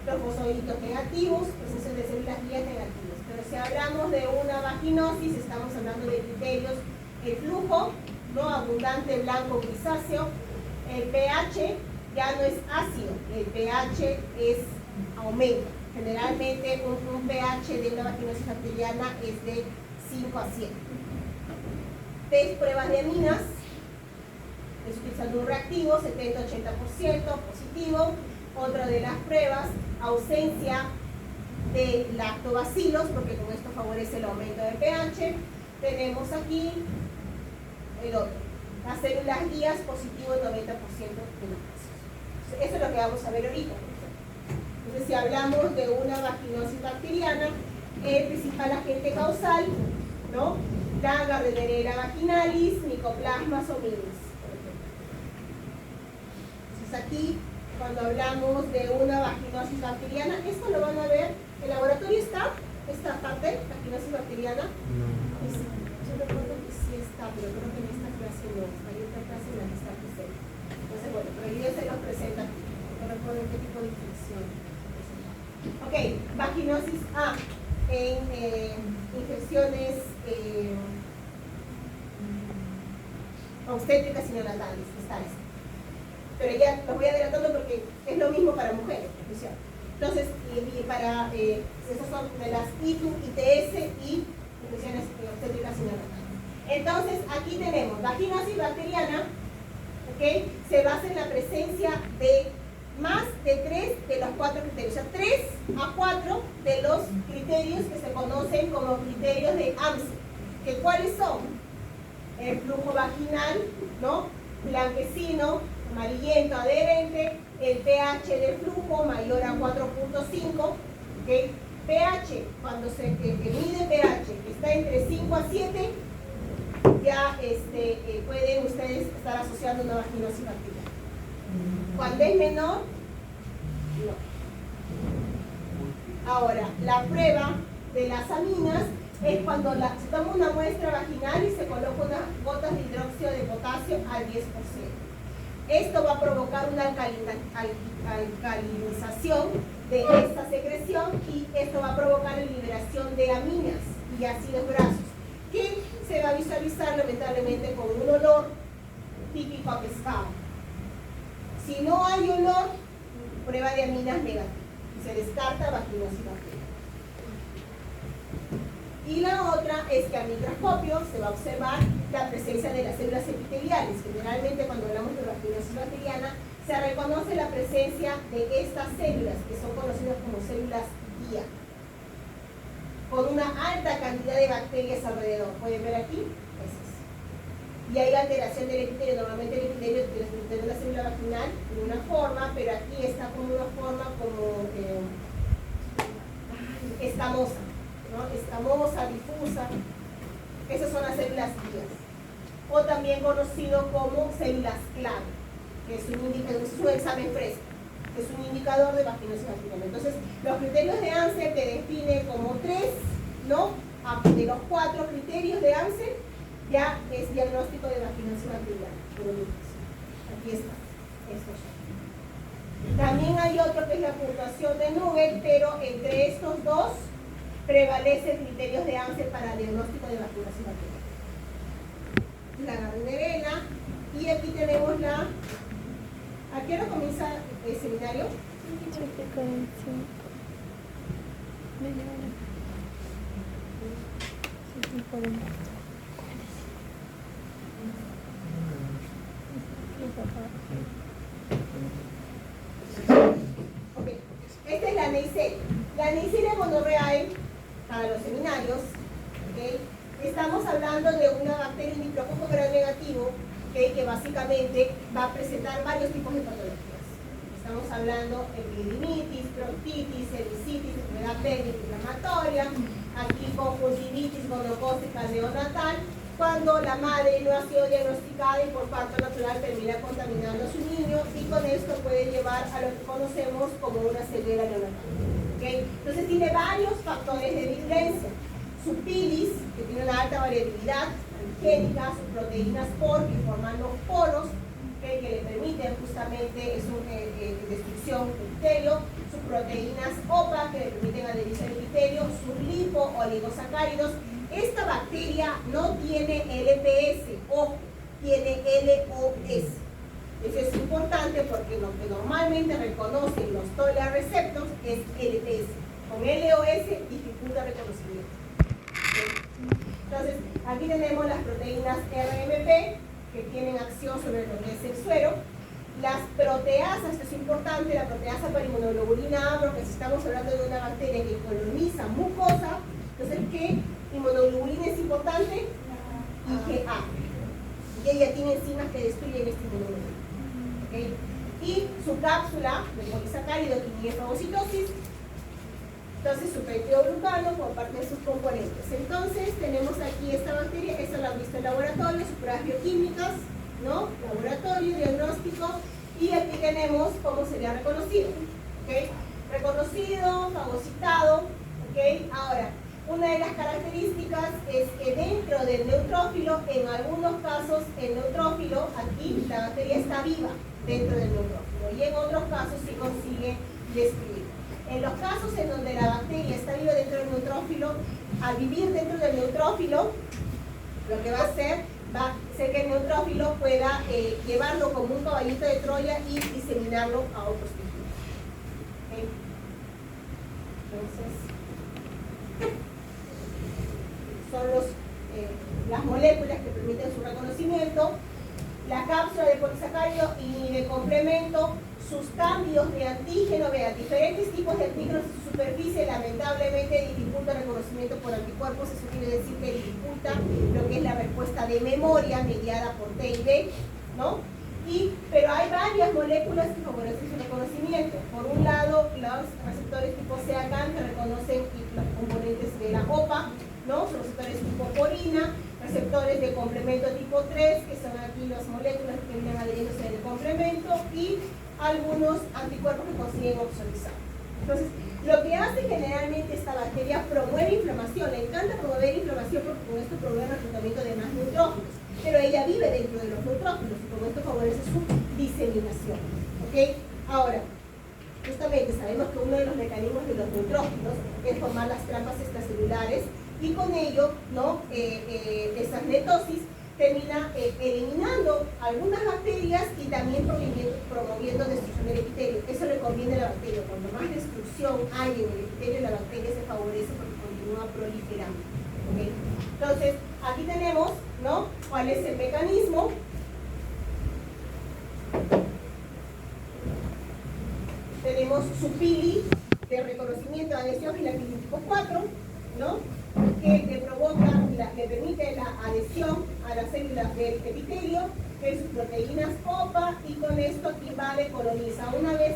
Speaker 1: Los fosfoditos negativos, presencia de células guías negativas. Pero si hablamos de una vaginosis, estamos hablando de criterios, el flujo, ¿no? Abundante, blanco, grisáceo, el pH ya no es ácido, el pH es aumento. Generalmente un pH de una vaginosis bacteriana es de 5 a 7. Test pruebas de aminas, utilizando un reactivo, 70-80% positivo. Otra de las pruebas, ausencia de lactobacilos, porque con esto favorece el aumento del pH. Tenemos aquí el otro, las células guías, positivo en 90% de los casos. Eso es lo que vamos a ver ahorita. Entonces, si hablamos de una vaginosis bacteriana, el principal agente causal, ¿no? La Gardnerella vaginalis, micoplasmas o minis, por ejemplo. Entonces, aquí, cuando hablamos de una vaginosis bacteriana, esto lo van a ver, el laboratorio está, esta parte, vaginosis bacteriana. Yo recuerdo que sí está, pero creo que en esta clase no, hay otra clase en la que está presente. Entonces, bueno, pero yo se los presento aquí, no recuerdo qué tipo de infección. Ok, vaginosis A en infecciones obstétricas y neonatales, está esta. Pero ya lo voy adelantando porque es lo mismo para mujeres, especial. Entonces, y para, esas son de las ITU, ITS y infecciones obstétricas y neonatales. Entonces, aquí tenemos vaginosis bacteriana, ¿ok? Se basa en la presencia de más de 3 de los 4 criterios, o sea, 3 a 4 de los criterios que se conocen como criterios de AMSE. ¿Que cuáles son? El flujo vaginal, ¿no? Blanquecino, amarillento, adherente, el pH del flujo mayor a 4.5, ¿okay? pH, cuando se mide pH, que está entre 5 a 7, ya pueden ustedes estar asociando una vaginosis bacteriana. Cuando es menor, no. Ahora, la prueba de las aminas es cuando se toma una muestra vaginal y se coloca unas gotas de hidróxido de potasio al 10%. Esto va a provocar una alcalinización de esta secreción y esto va a provocar la liberación de aminas y ácidos grasos, que se va a visualizar lamentablemente con un olor típico a pescado. Si no hay olor, prueba de aminas negativa y se descarta vaginosis bacteriana. Y la otra es que al microscopio se va a observar la presencia de las células epiteliales. Generalmente cuando hablamos de vaginosis bacteriana se reconoce la presencia de estas células que son conocidas como células guía. con una alta cantidad de bacterias alrededor. ¿Pueden ver aquí? Es eso. Y hay alteración del epitelio. Normalmente el epitelio tiene una célula vaginal de una forma, pero aquí está como una forma como escamosa, ¿no? Escamosa, difusa. Esas son las células guías. O también conocido como células clave, que es un examen fresco, que es un indicador de vaginosis vaginal. Entonces, los criterios de Ansel te define como 3, ¿no? De los 4 criterios de Ansel, ya es diagnóstico de vaginosis vaginal. Aquí está. Estos son. También hay otro que es la puntuación de Nugget, pero entre estos dos prevalecen criterios de Ansel para diagnóstico de vaginosis vaginal. La Gardnerella, y aquí tenemos la... ¿A qué hora comienza el seminario? Ok, esta es la Neisseria. La Neisseria gonorrhoeae para los seminarios, ¿okay? Estamos hablando de una bacteria, un diplococo gram negativo, que básicamente va a presentar varios tipos de patologías. Estamos hablando de epididimitis, proctitis, cervicitis, enfermedad pélvica inflamatoria, aquí conjuntivitis gonocócica neonatal, cuando la madre no ha sido diagnosticada y por parto natural termina contaminando a su niño, y con esto puede llevar a lo que conocemos como una ceguera neonatal. ¿Okay? Entonces tiene varios factores de virulencia. Su pilis, que tiene una alta variabilidad antigénica, sus proteínas POR, que forman los poros, que le permiten justamente, es una destrucción del epitelio, sus proteínas OPA, que le permiten adherirse al epitelio, sus lipo o oligosacáridos. Esta bacteria no tiene LPS, ojo, tiene LOS. Eso es importante porque lo que normalmente reconocen los TOLA receptors es LPS. Con LOS dificulta reconocimiento. Entonces, aquí tenemos las proteínas RMP que tienen acción sobre lo que es el suero. Las proteasas, esto es importante, la proteasa para inmunoglobulina A, porque si estamos hablando de una bacteria que coloniza mucosa, entonces, ¿qué inmunoglobulina es importante? IgA. Y ella tiene enzimas que destruyen esta inmunoglobulina. ¿Okay? Y su cápsula de polisacárido que inhibe fagocitosis. Entonces, su peptidoglucano por parte de sus componentes. Entonces, tenemos aquí esta bacteria, esta la han visto en laboratorio, sus pruebas bioquímicas, ¿no? Laboratorio, diagnóstico, y aquí tenemos cómo sería reconocido. ¿Okay? Reconocido, fagocitado, ¿ok? Ahora, una de las características es que dentro del neutrófilo, en algunos casos, el neutrófilo, aquí la bacteria está viva dentro del neutrófilo, y en otros casos sí consigue destruir. En los casos en donde la bacteria está viva dentro del neutrófilo, al vivir dentro del neutrófilo, lo que va a hacer que el neutrófilo pueda llevarlo como un caballito de Troya y diseminarlo a otros tejidos. ¿Okay? Entonces, son las moléculas que permiten su reconocimiento. La cápsula de polisacárido inhibe complemento. Sus cambios de antígeno, vean, diferentes tipos de antígenos en su superficie lamentablemente dificulta el reconocimiento por anticuerpos. Eso quiere decir que dificulta lo que es la respuesta de memoria mediada por T y B, ¿no? Pero hay varias moléculas que favorecen su reconocimiento. Por un lado, los receptores tipo CACAN que reconocen los componentes de la OPA, ¿no? Son receptores tipo porina, receptores de complemento tipo 3, que son aquí las moléculas que vienen adheriéndose del complemento, y algunos anticuerpos que consiguen oxolizar. Entonces, lo que hace generalmente esta bacteria promueve inflamación. Le encanta promover inflamación porque con esto promueve el reclutamiento de más neutrófilos. Pero ella vive dentro de los neutrófilos y con esto favorece su diseminación. ¿Ok? Ahora, justamente sabemos que uno de los mecanismos de los neutrófilos es formar las trampas extracelulares, y con ello, ¿no? Esa netosis termina eliminando algunas bacterias y también promoviendo destrucción del epitelio. Eso le conviene a la bacteria. Cuanto más destrucción hay en el epitelio, la bacteria se favorece porque continúa proliferando. ¿Okay? Entonces, aquí tenemos, ¿no? ¿Cuál es el mecanismo? Tenemos su pili de reconocimiento de adhesión, la pili tipo 4. ¿no? Que le provoca, le permite la adhesión a las células del epitelio, que es sus proteínas OPA, y con esto invade, coloniza. Una vez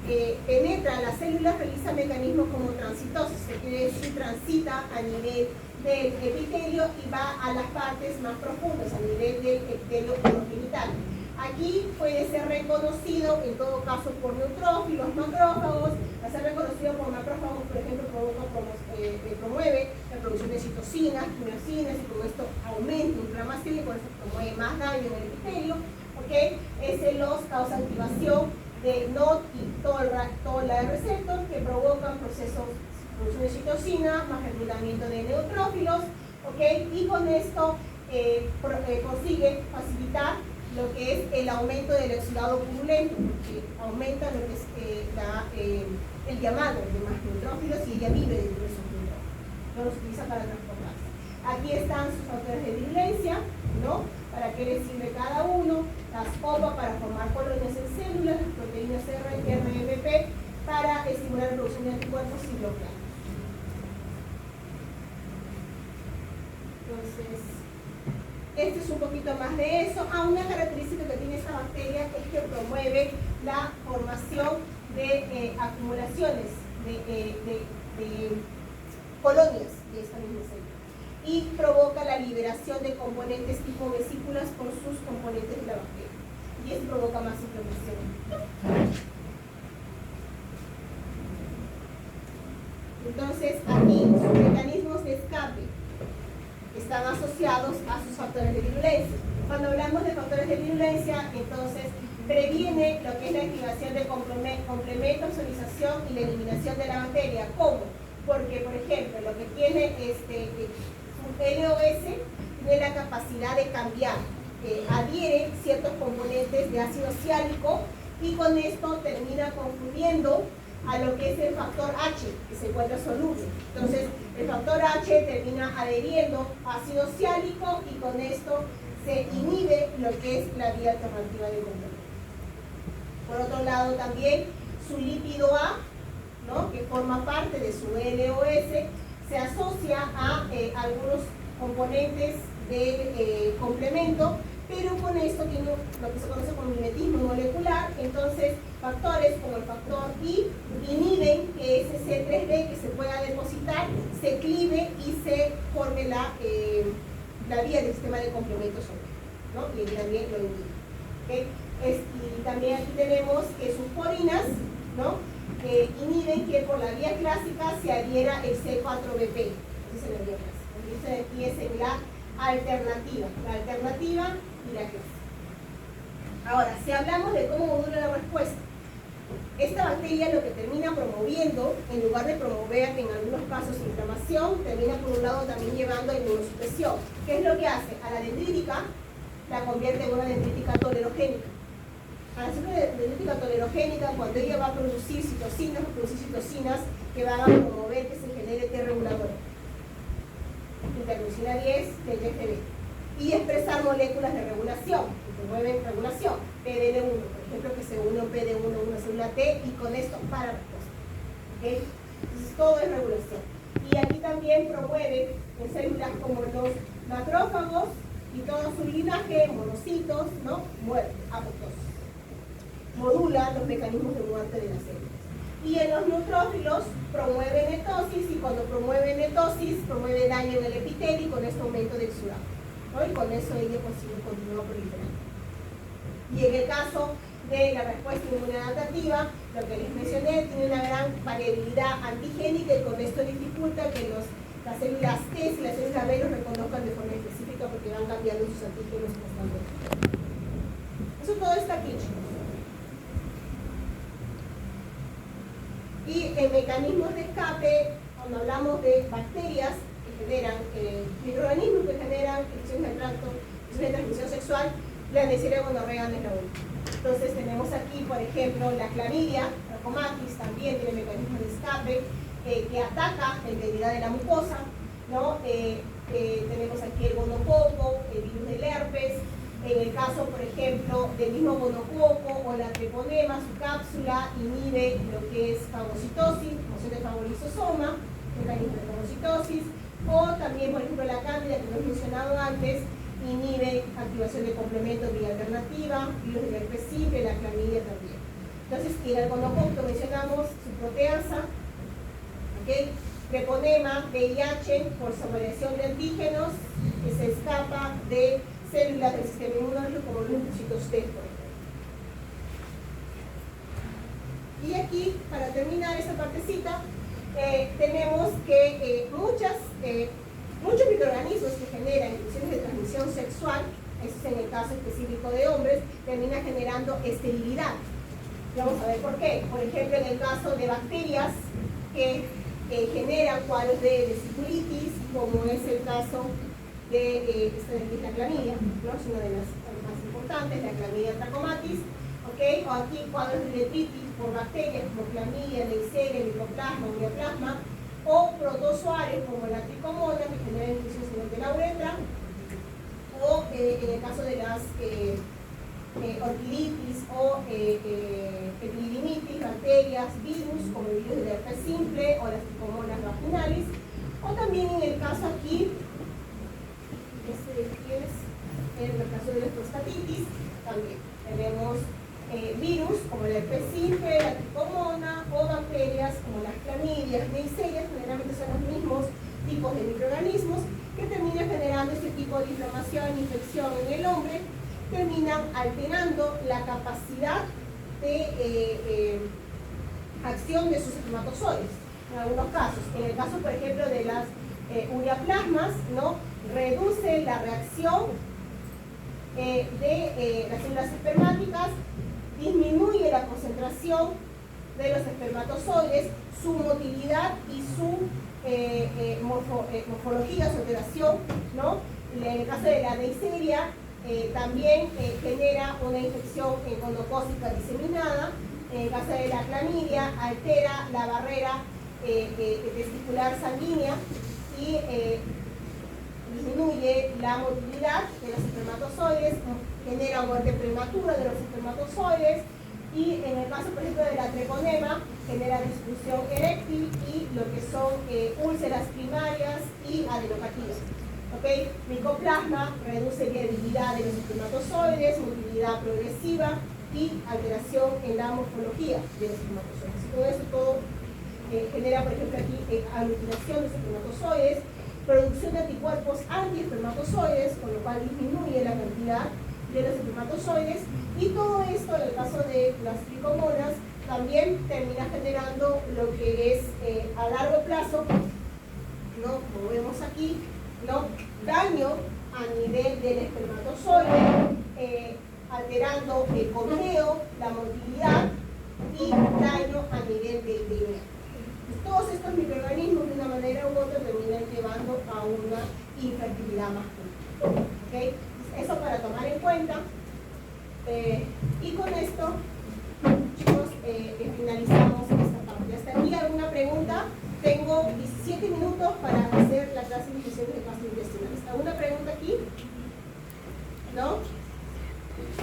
Speaker 1: que penetra las células, realiza mecanismos como transitosis, que quiere decir transita a nivel del epitelio y va a las partes más profundas, a nivel del epitelio congenital. Aquí puede ser reconocido, en todo caso, por neutrófilos, macrófagos. Al ser reconocido por macrófagos, por ejemplo, promueve la producción de citocinas, miocinas, y con esto aumenta la inflamación y por eso promueve más daño en el epitelio. ¿Okay? Ese los causa activación de NOT y todo el receptor, que provocan procesos de producción de citocina, más reclutamiento de neutrófilos. ¿Okay? Y con esto consigue facilitar lo que es el aumento del exudado purulento, porque aumenta lo que es el llamado de más neutrófilos, y ella vive dentro de esos neutrófilos, no los utiliza para transportarse. Aquí están sus factores de virulencia, ¿no? Para qué les sirve cada uno, las OPA para formar colonias en células, las proteínas RMP para estimular la producción de anticuerpos y bloquearlos. Entonces, este es un poquito más de eso. Una característica que tiene esta bacteria es que promueve la formación de acumulaciones de colonias de esta misma célula, y provoca la liberación de componentes tipo vesículas por sus componentes de la bacteria, y eso provoca más inflamación. Entonces, aquí sus mecanismos de escape están asociados a sus factores de virulencia. Cuando hablamos de factores de virulencia, entonces previene lo que es la activación de complemento, absorbización y la eliminación de la bacteria. ¿Cómo? Porque, por ejemplo, lo que tiene un LOS tiene la capacidad de cambiar, adhiere ciertos componentes de ácido ciálico, y con esto termina confundiendo a lo que es el factor H, que se encuentra soluble. Entonces, el factor H termina adheriendo ácido ciálico, y con esto se inhibe lo que es la vía alternativa de complemento. Por otro lado, también su lípido A, ¿no? Que forma parte de su LOS, se asocia a algunos componentes del complemento, pero con esto tiene lo que se conoce como mimetismo molecular. Entonces, factores como el factor I inhiben que ese C3b que se pueda depositar se clive y se forme la vía del sistema de complemento sobre, ¿no? Y también lo inhibe. ¿Okay? Y también aquí tenemos que sus porinas, ¿no? Inhiben que por la vía clásica se adhiera el C4BP. Esa es la vía clásica. Entonces aquí es en la alternativa y la clásica. Ahora, si hablamos de cómo modula la respuesta, esta bacteria lo que termina promoviendo, en lugar de promover en algunos casos inflamación, termina por un lado también llevando a inmunosupresión. ¿Qué es lo que hace? A la dendrítica la convierte en una dendrítica tolerogénica. A la dendrítica tolerogénica, cuando ella va a producir citocinas, que van a promover que se genere T regulador, interleucina 10, TGF-β, y expresar moléculas de regulación, que promueven regulación, PDL1, por ejemplo, que se une un PD1 a una célula T, y con esto para respuesta. ¿Okay? Entonces todo es regulación. Y aquí también promueve en células como los macrófagos y todo su linaje, monocitos, ¿no? Muerte, apoptosis. Modula los mecanismos de muerte de las células. Y en los neutrófilos promueve netosis, y cuando promueve netosis, promueve daño en el epitelio, y con esto aumento del exudado, ¿no? Y con eso ella continúa proliferando. Y en el caso de la respuesta inmunodadaptativa, lo que les mencioné, tiene una gran variabilidad antigénica, y con esto dificulta que las células T y las células B los reconozcan de forma específica, porque van cambiando sus antígenos constantemente. Eso todo está aquí, chicos. Y en mecanismos de escape, cuando hablamos de bacterias que generan, microorganismos que generan infecciones del tracto, de transmisión sexual, la Neisseria gonorrea es la única. Entonces tenemos aquí, por ejemplo, la clamidia, Trachomatis, también tiene mecanismos de escape que ataca la integridad de la mucosa, ¿no? Tenemos aquí el gonococo, el virus del herpes. En el caso, por ejemplo, del mismo gonococo o la treponema, su cápsula inhibe lo que es fagocitosis, formación de fagolisosoma, mecanismo de fagocitosis, o también, por ejemplo, la cándida, que hemos mencionado antes, inhibe activación de complemento vía alternativa, virus del herpes simple, la clamidia también. Entonces, y en el gonococco mencionamos su proteasa, ¿okay? Treponema, VIH, por su variación de antígenos, que se escapa de células del sistema inmunológico como los linfocitos T, por ejemplo. Y aquí, para terminar esta partecita, tenemos que muchos microorganismos que generan infecciones de transmisión sexual, eso es en el caso específico de hombres, terminan generando esterilidad. Vamos a ver por qué. Por ejemplo, en el caso de bacterias que generan cuadros de vesiculitis, como es el caso de la clamidia, ¿no? Es una de las más importantes, la clamidia trachomatis, ¿okay? O aquí cuadros de letritis por bacterias como clamidia, neisseria, micoplasma, ureaplasma, o protozoarios como la tricomona, que generan infecciones de la uretra, o en el caso de las orquiditis o epididimitis, bacterias, virus, como el virus del herpes simple o las tricomonas vaginalis, o también en el caso aquí, en el caso de la prostatitis, también tenemos virus como el herpes simple, la tricomona, o bacterias como las clamidias, neiserias, generalmente son los mismos tipos de microorganismos que terminan generando este tipo de inflamación e infección en el hombre, terminan alterando la capacidad de acción de sus espermatozoides, en algunos casos. En el caso, por ejemplo, de las ureaplasmas, ¿no? Reduce la reacción de las células espermáticas, disminuye la concentración de los espermatozoides, su motilidad y su morfología, su alteración, ¿no? En el caso de la neisseria, también genera una infección gonocócica diseminada. En el caso de la clamidia, altera la barrera testicular sanguínea y disminuye la motilidad de los espermatozoides, genera muerte prematura de los espermatozoides, y en el caso, por ejemplo, de la treponema, genera disfunción eréctil y lo que son úlceras primarias y adenopatías. ¿Okay? Micoplasma reduce viabilidad de los espermatozoides, motilidad progresiva y alteración en la morfología de los espermatozoides. Y todo eso genera, por ejemplo, aquí aglutinación de espermatozoides, producción de anticuerpos antiespermatozoides, con lo cual disminuye la cantidad de los espermatozoides, y todo esto, en el caso de las tricomonas, también termina generando lo que es a largo plazo, ¿no? Como vemos aquí, ¿no? Daño a nivel del espermatozoide, alterando el cordeo, la motilidad, y daño a nivel del DNA. Todos estos microorganismos, de una manera u otra, terminan llevando a una infertilidad masculina. ¿Okay? Eso para tomar en cuenta. Y con esto, chicos, finalizamos esta parte. ¿Hasta aquí alguna pregunta? Tengo 17 minutos para hacer la clase de infecciones de gastrointestinales. ¿Alguna pregunta aquí? ¿No?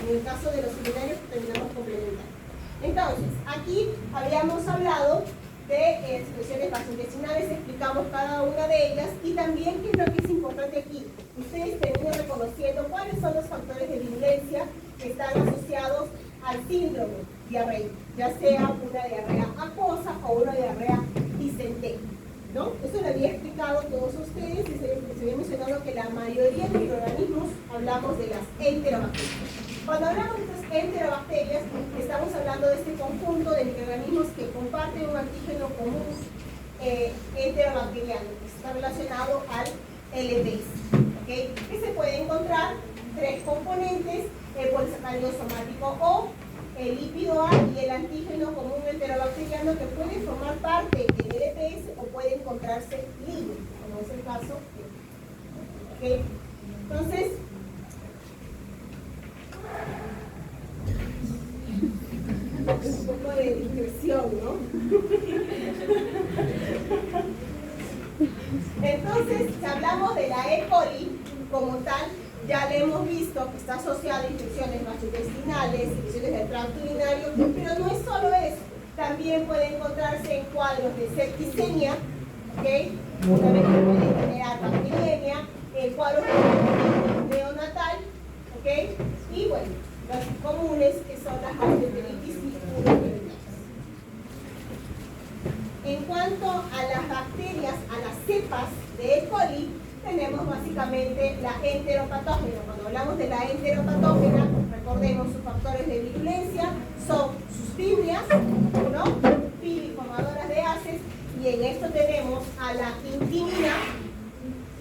Speaker 1: En el caso de los seminarios, terminamos complementando. Entonces, aquí habíamos hablado de infecciones gastrointestinales, explicamos cada una de ellas, y también qué es lo que es importante aquí. Ustedes terminan reconociendo cuáles son los factores de virulencia que están asociados al síndrome diarreico, ya sea una diarrea acuosa o una diarrea disentérica, ¿no? Eso lo había explicado a todos ustedes, y se había mencionado que la mayoría de microorganismos hablamos de las enterobacterias. Cuando hablamos de estas enterobacterias, estamos hablando de este conjunto de microorganismos que comparten un antígeno común enterobacteriano, que está relacionado al LPS, ¿okay? Que se puede encontrar tres componentes: el polisacárido somático O, el lípido A y el antígeno común enterobacteriano, que pueden formar parte del LPS o puede encontrarse libre, como es el caso. ¿Okay? Entonces, un poco de discreción, ¿no? Entonces, si hablamos de la E. coli como tal, ya le hemos visto que está asociada a infecciones gastrointestinales, infecciones del tracto urinario, pero no es solo eso. También puede encontrarse en cuadros de septicemia, ¿ok? Una vez que puede generar bacteriemia, cuadros neonatal, ¿ok? Y bueno, las comunes que son las gastroenteritis y uroenteritis. En cuanto a las bacterias, a las cepas de E. coli, tenemos básicamente la enteropatógena. Cuando hablamos de la enteropatógena, recordemos sus factores de virulencia, son sus fibrias, ¿no? Filiformadoras de haces, y en esto tenemos a la intimina,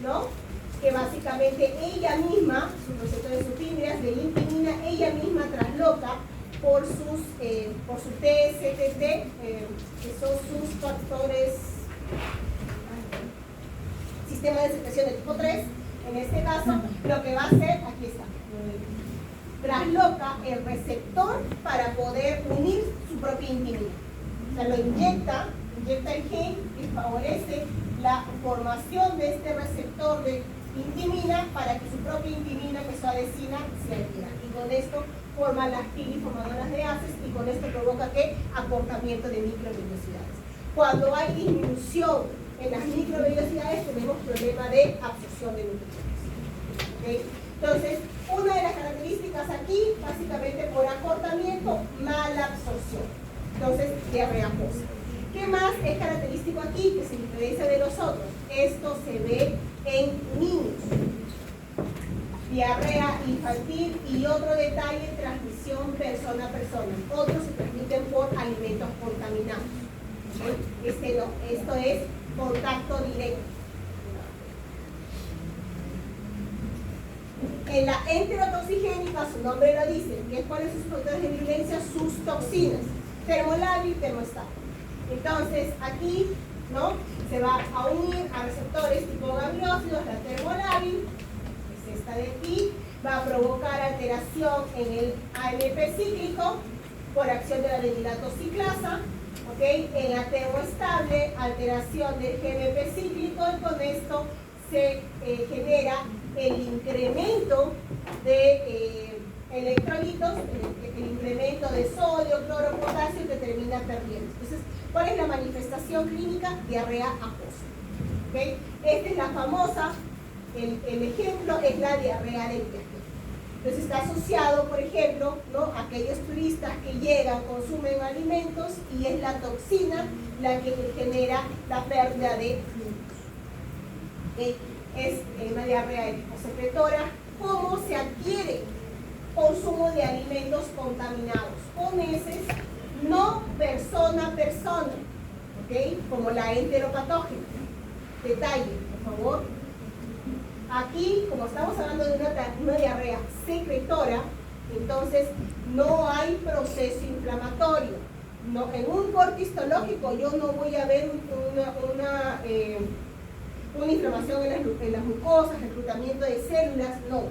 Speaker 1: ¿no? Que básicamente ella misma, sus receptores de sus fibrias de intimina, ella misma trasloca por su TSTT, que son sus factores, sistema de secreción de tipo 3, en este caso, lo que va a hacer, aquí está, trasloca el receptor para poder unir su propia intimina. O sea, lo inyecta el gen y favorece la formación de este receptor de intimina para que su propia intimina, que es su adhesina, se adhiera. Y con esto forma las filiformadoras de haces y con esto provoca ¿qué? Acortamiento de microvellosidades. Cuando hay disminución en las microvellosidades tenemos problema de absorción de nutrientes. ¿Okay? Entonces, una de las características aquí, básicamente por acortamiento, mala absorción. Entonces, diarrea acuosa. ¿Qué más es característico aquí que se diferencia de los otros? Esto se ve en niños. Diarrea infantil y otro detalle, transmisión persona a persona. Otros se transmiten por alimentos contaminados. ¿Okay? Este no, esto es contacto directo. En la enterotoxigénica, su nombre lo dice, que es cuáles son sus factores de virulencia, sus toxinas, termolábil, termoestático. Entonces, aquí, ¿no? Se va a unir a receptores tipo gangliósidos, la termolábil, que es esta de aquí, va a provocar alteración en el AMP cíclico por acción de la alenilatociclasa, ¿ok? En la termoestable, alteración del GMP cíclico, y con esto se genera el incremento de electrolitos, el incremento de sodio, cloro, potasio, que termina perdiendo. Entonces, ¿cuál es la manifestación clínica? Diarrea acuosa. ¿Okay? Esta es la famosa, el ejemplo es la diarrea del viajero. Entonces está asociado, por ejemplo, ¿no? a aquellos turistas que llegan, consumen alimentos y es la toxina la que genera la pérdida de fluidos. ¿Okay? Es una diarrea secretora. ¿Cómo se adquiere? Consumo de alimentos contaminados con heces, no persona a persona, ¿okay? Como la enteropatógena. Detalle, por favor. Aquí, como estamos hablando de una diarrea secretora, entonces no hay proceso inflamatorio. No, en un corte histológico yo no voy a ver una inflamación en las mucosas, reclutamiento de células, no.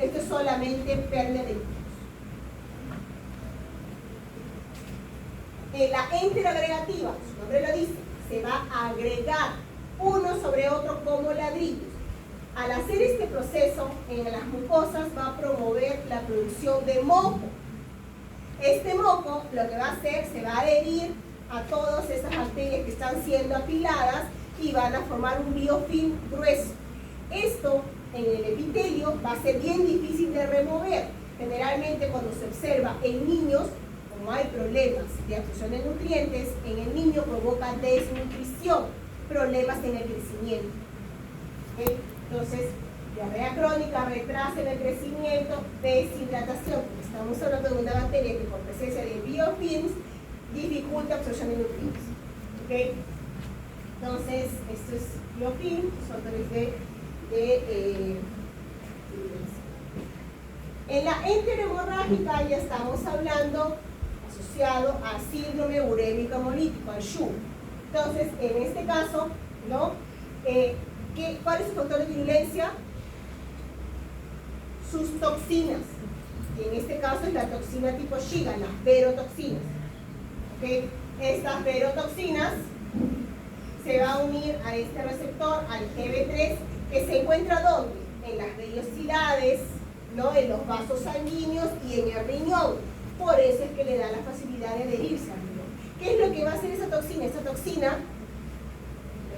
Speaker 1: Esto es solamente pérdida de líquidos. La enteragregativa, su nombre lo dice, se va a agregar uno sobre otro como ladrillos. Al hacer este proceso en las mucosas va a promover la producción de moco. Este moco lo que va a hacer, se va a adherir a todas esas bacterias que están siendo apiladas y van a formar un biofilm grueso. Esto en el epitelio va a ser bien difícil de remover. Generalmente cuando se observa en niños, como hay problemas de absorción de nutrientes, en el niño provoca desnutrición, problemas en el crecimiento. ¿Okay? Entonces, diarrea crónica, retraso en el crecimiento, deshidratación. Estamos hablando de una bacteria que por presencia de biofilms dificulta absorción de nutrientes. ¿Okay? Entonces, esto es biofilm, son factores en la enterohemorrágica ya estamos hablando asociado a síndrome urémico hemolítico, al SHU. Entonces, en este caso, ¿no? ¿Cuál es su factor de virulencia? Sus toxinas. Y en este caso es la toxina tipo Shiga, las verotoxinas. ¿Okay? Estas verotoxinas se va a unir a este receptor, al GB3, que se encuentra ¿dónde? En las vellosidades, ¿no? En los vasos sanguíneos y en el riñón. Por eso es que le da la facilidad de adherirse al riñón. ¿Qué es lo que va a hacer esa toxina? Esa toxina,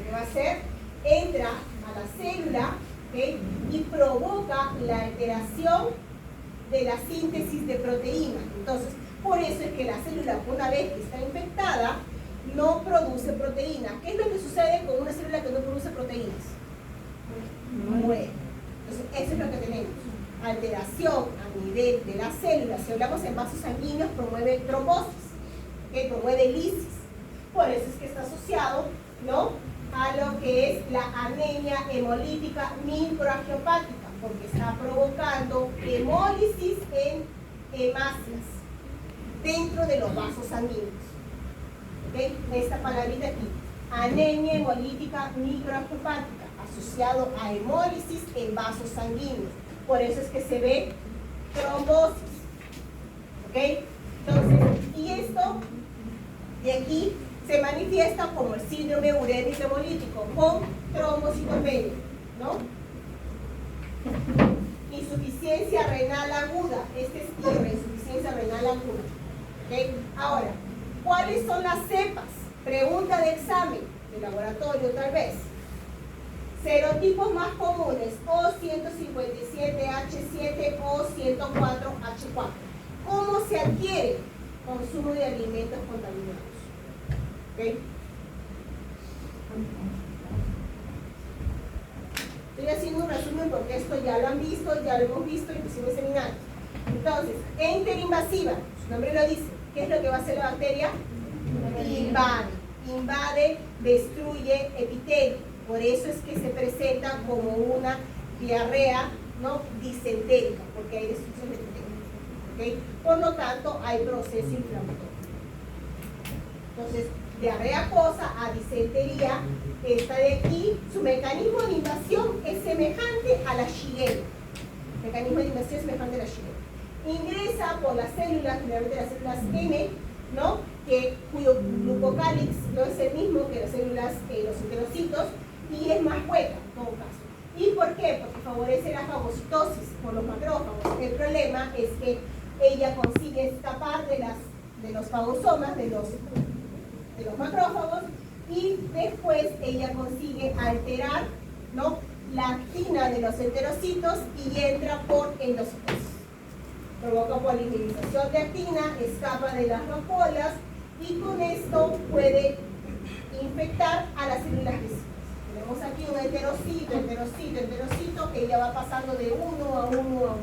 Speaker 1: ¿qué va a hacer? Entra a la célula, ¿okay? Y provoca la alteración de la síntesis de proteínas. Entonces, por eso es que la célula, una vez que está infectada, no produce proteínas. ¿Qué es lo que sucede con una célula que no produce proteínas? Muere. Entonces, eso es lo que tenemos. Alteración a nivel de la célula. Si hablamos en vasos sanguíneos, promueve trombosis, ¿okay? Promueve lisis. Por eso es que está asociado, ¿no?, a lo que es la anemia hemolítica microangiopática, porque está provocando hemólisis en hemácias dentro de los vasos sanguíneos. ¿Okay? Esta palabrita aquí, anemia hemolítica microangiopática, asociado a hemólisis en vasos sanguíneos. Por eso es que se ve trombosis. ¿Ok? Entonces, y esto de aquí se manifiesta como el síndrome urémico hemolítico con trombocitopenia, ¿no? Insuficiencia renal aguda. Este es IRE, insuficiencia renal aguda. ¿Okay? Ahora, ¿cuáles son las cepas? Pregunta de examen, de laboratorio tal vez. Serotipos más comunes, O157H7, O104H4. ¿Cómo se adquiere? Consumo de alimentos contaminados. ¿Okay? Estoy haciendo un resumen porque esto ya lo han visto, ya lo hemos visto, inclusive en seminarios. Entonces, interinvasiva, su nombre lo dice. ¿Qué es lo que va a hacer la bacteria? Invade, destruye epitelio. Por eso es que se presenta como una diarrea, ¿no?, disentérica, porque hay destrucción de epitelio. ¿Okay? Por lo tanto, hay proceso inflamatorio. Entonces, diarrea acuosa a disentería, esta de aquí, su mecanismo de invasión es semejante a la Shigella. Mecanismo de invasión semejante a la Shigella. Ingresa por las células, generalmente las células M, ¿no?, cuyo glucocálix no es el mismo que las células, los enterocitos, y es más hueca en todo caso. ¿Y por qué? Porque favorece la fagocitosis por los macrófagos. El problema es que ella consigue escapar de los fagosomas, de los macrófagos, y después ella consigue alterar, ¿no?, la actina de los enterocitos y entra por endocitosis. Provoca polimerización de actina, escapa de las vacuolas y con esto puede infectar a las células vecinas. Tenemos aquí un enterocito, que ella va pasando de uno a uno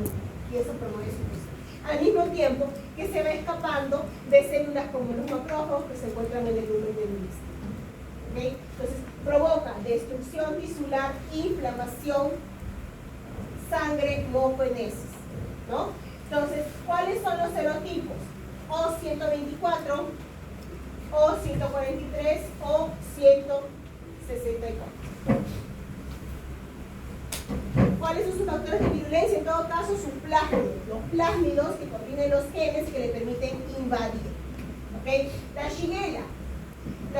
Speaker 1: y eso promueve su infección. Al mismo tiempo que se va escapando de células como los macrófagos que se encuentran en el lumen del intestino. ¿Okay? Entonces, provoca destrucción tisular, inflamación, sangre, moco en heces, ¿no? Entonces, ¿cuáles son los serotipos? O124, O143, O164. ¿Cuáles son sus factores de virulencia? En todo caso, sus plásmidos. Los plásmidos que contienen los genes que le permiten invadir. ¿Okay? La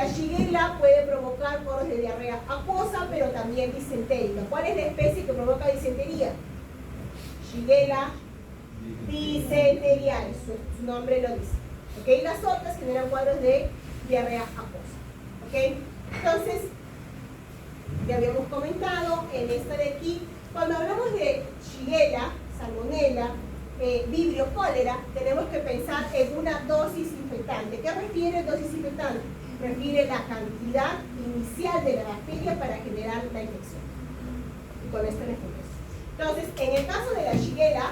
Speaker 1: Shigella puede provocar coros de diarrea acuosa, pero también disentérica. ¿Cuál es la especie que provoca disentería? Shigella disenterial, su nombre lo dice. ¿Okay? Las otras generan cuadros de diarrea acuosa. ¿Okay? Entonces, ya habíamos comentado en esta de aquí, cuando hablamos de Shigella, Salmonella, Vibrio cólera, tenemos que pensar en una dosis infectante. ¿Qué refiere dosis infectante? Refiere la cantidad inicial de la bacteria para generar la infección. Y con esto les contesto. Entonces, en el caso de la Shigella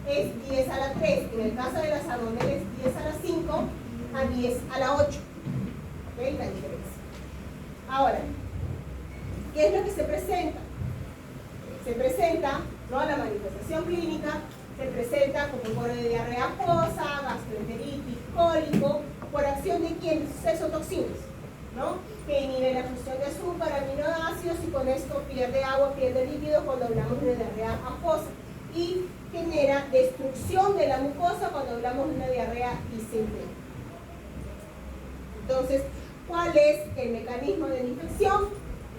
Speaker 1: es 10 a la 3, en el caso de la Salmonella es 10 a la 5 a 10 a la 8. ¿Okay? La diferencia. Ahora, ¿qué es lo que se presenta? Se presenta, ¿no?, la manifestación clínica, se presenta como un cuadro de diarrea acuosa, gastroenteritis, cólico, por acción de quién? Cetotoxinas, ¿no?, que inhiben la función de azúcar, aminoácidos y con esto pierde agua, pierde líquido cuando hablamos de diarrea acuosa y genera destrucción de la mucosa cuando hablamos de una diarrea disentérica. Entonces, ¿cuál es el mecanismo de la infección?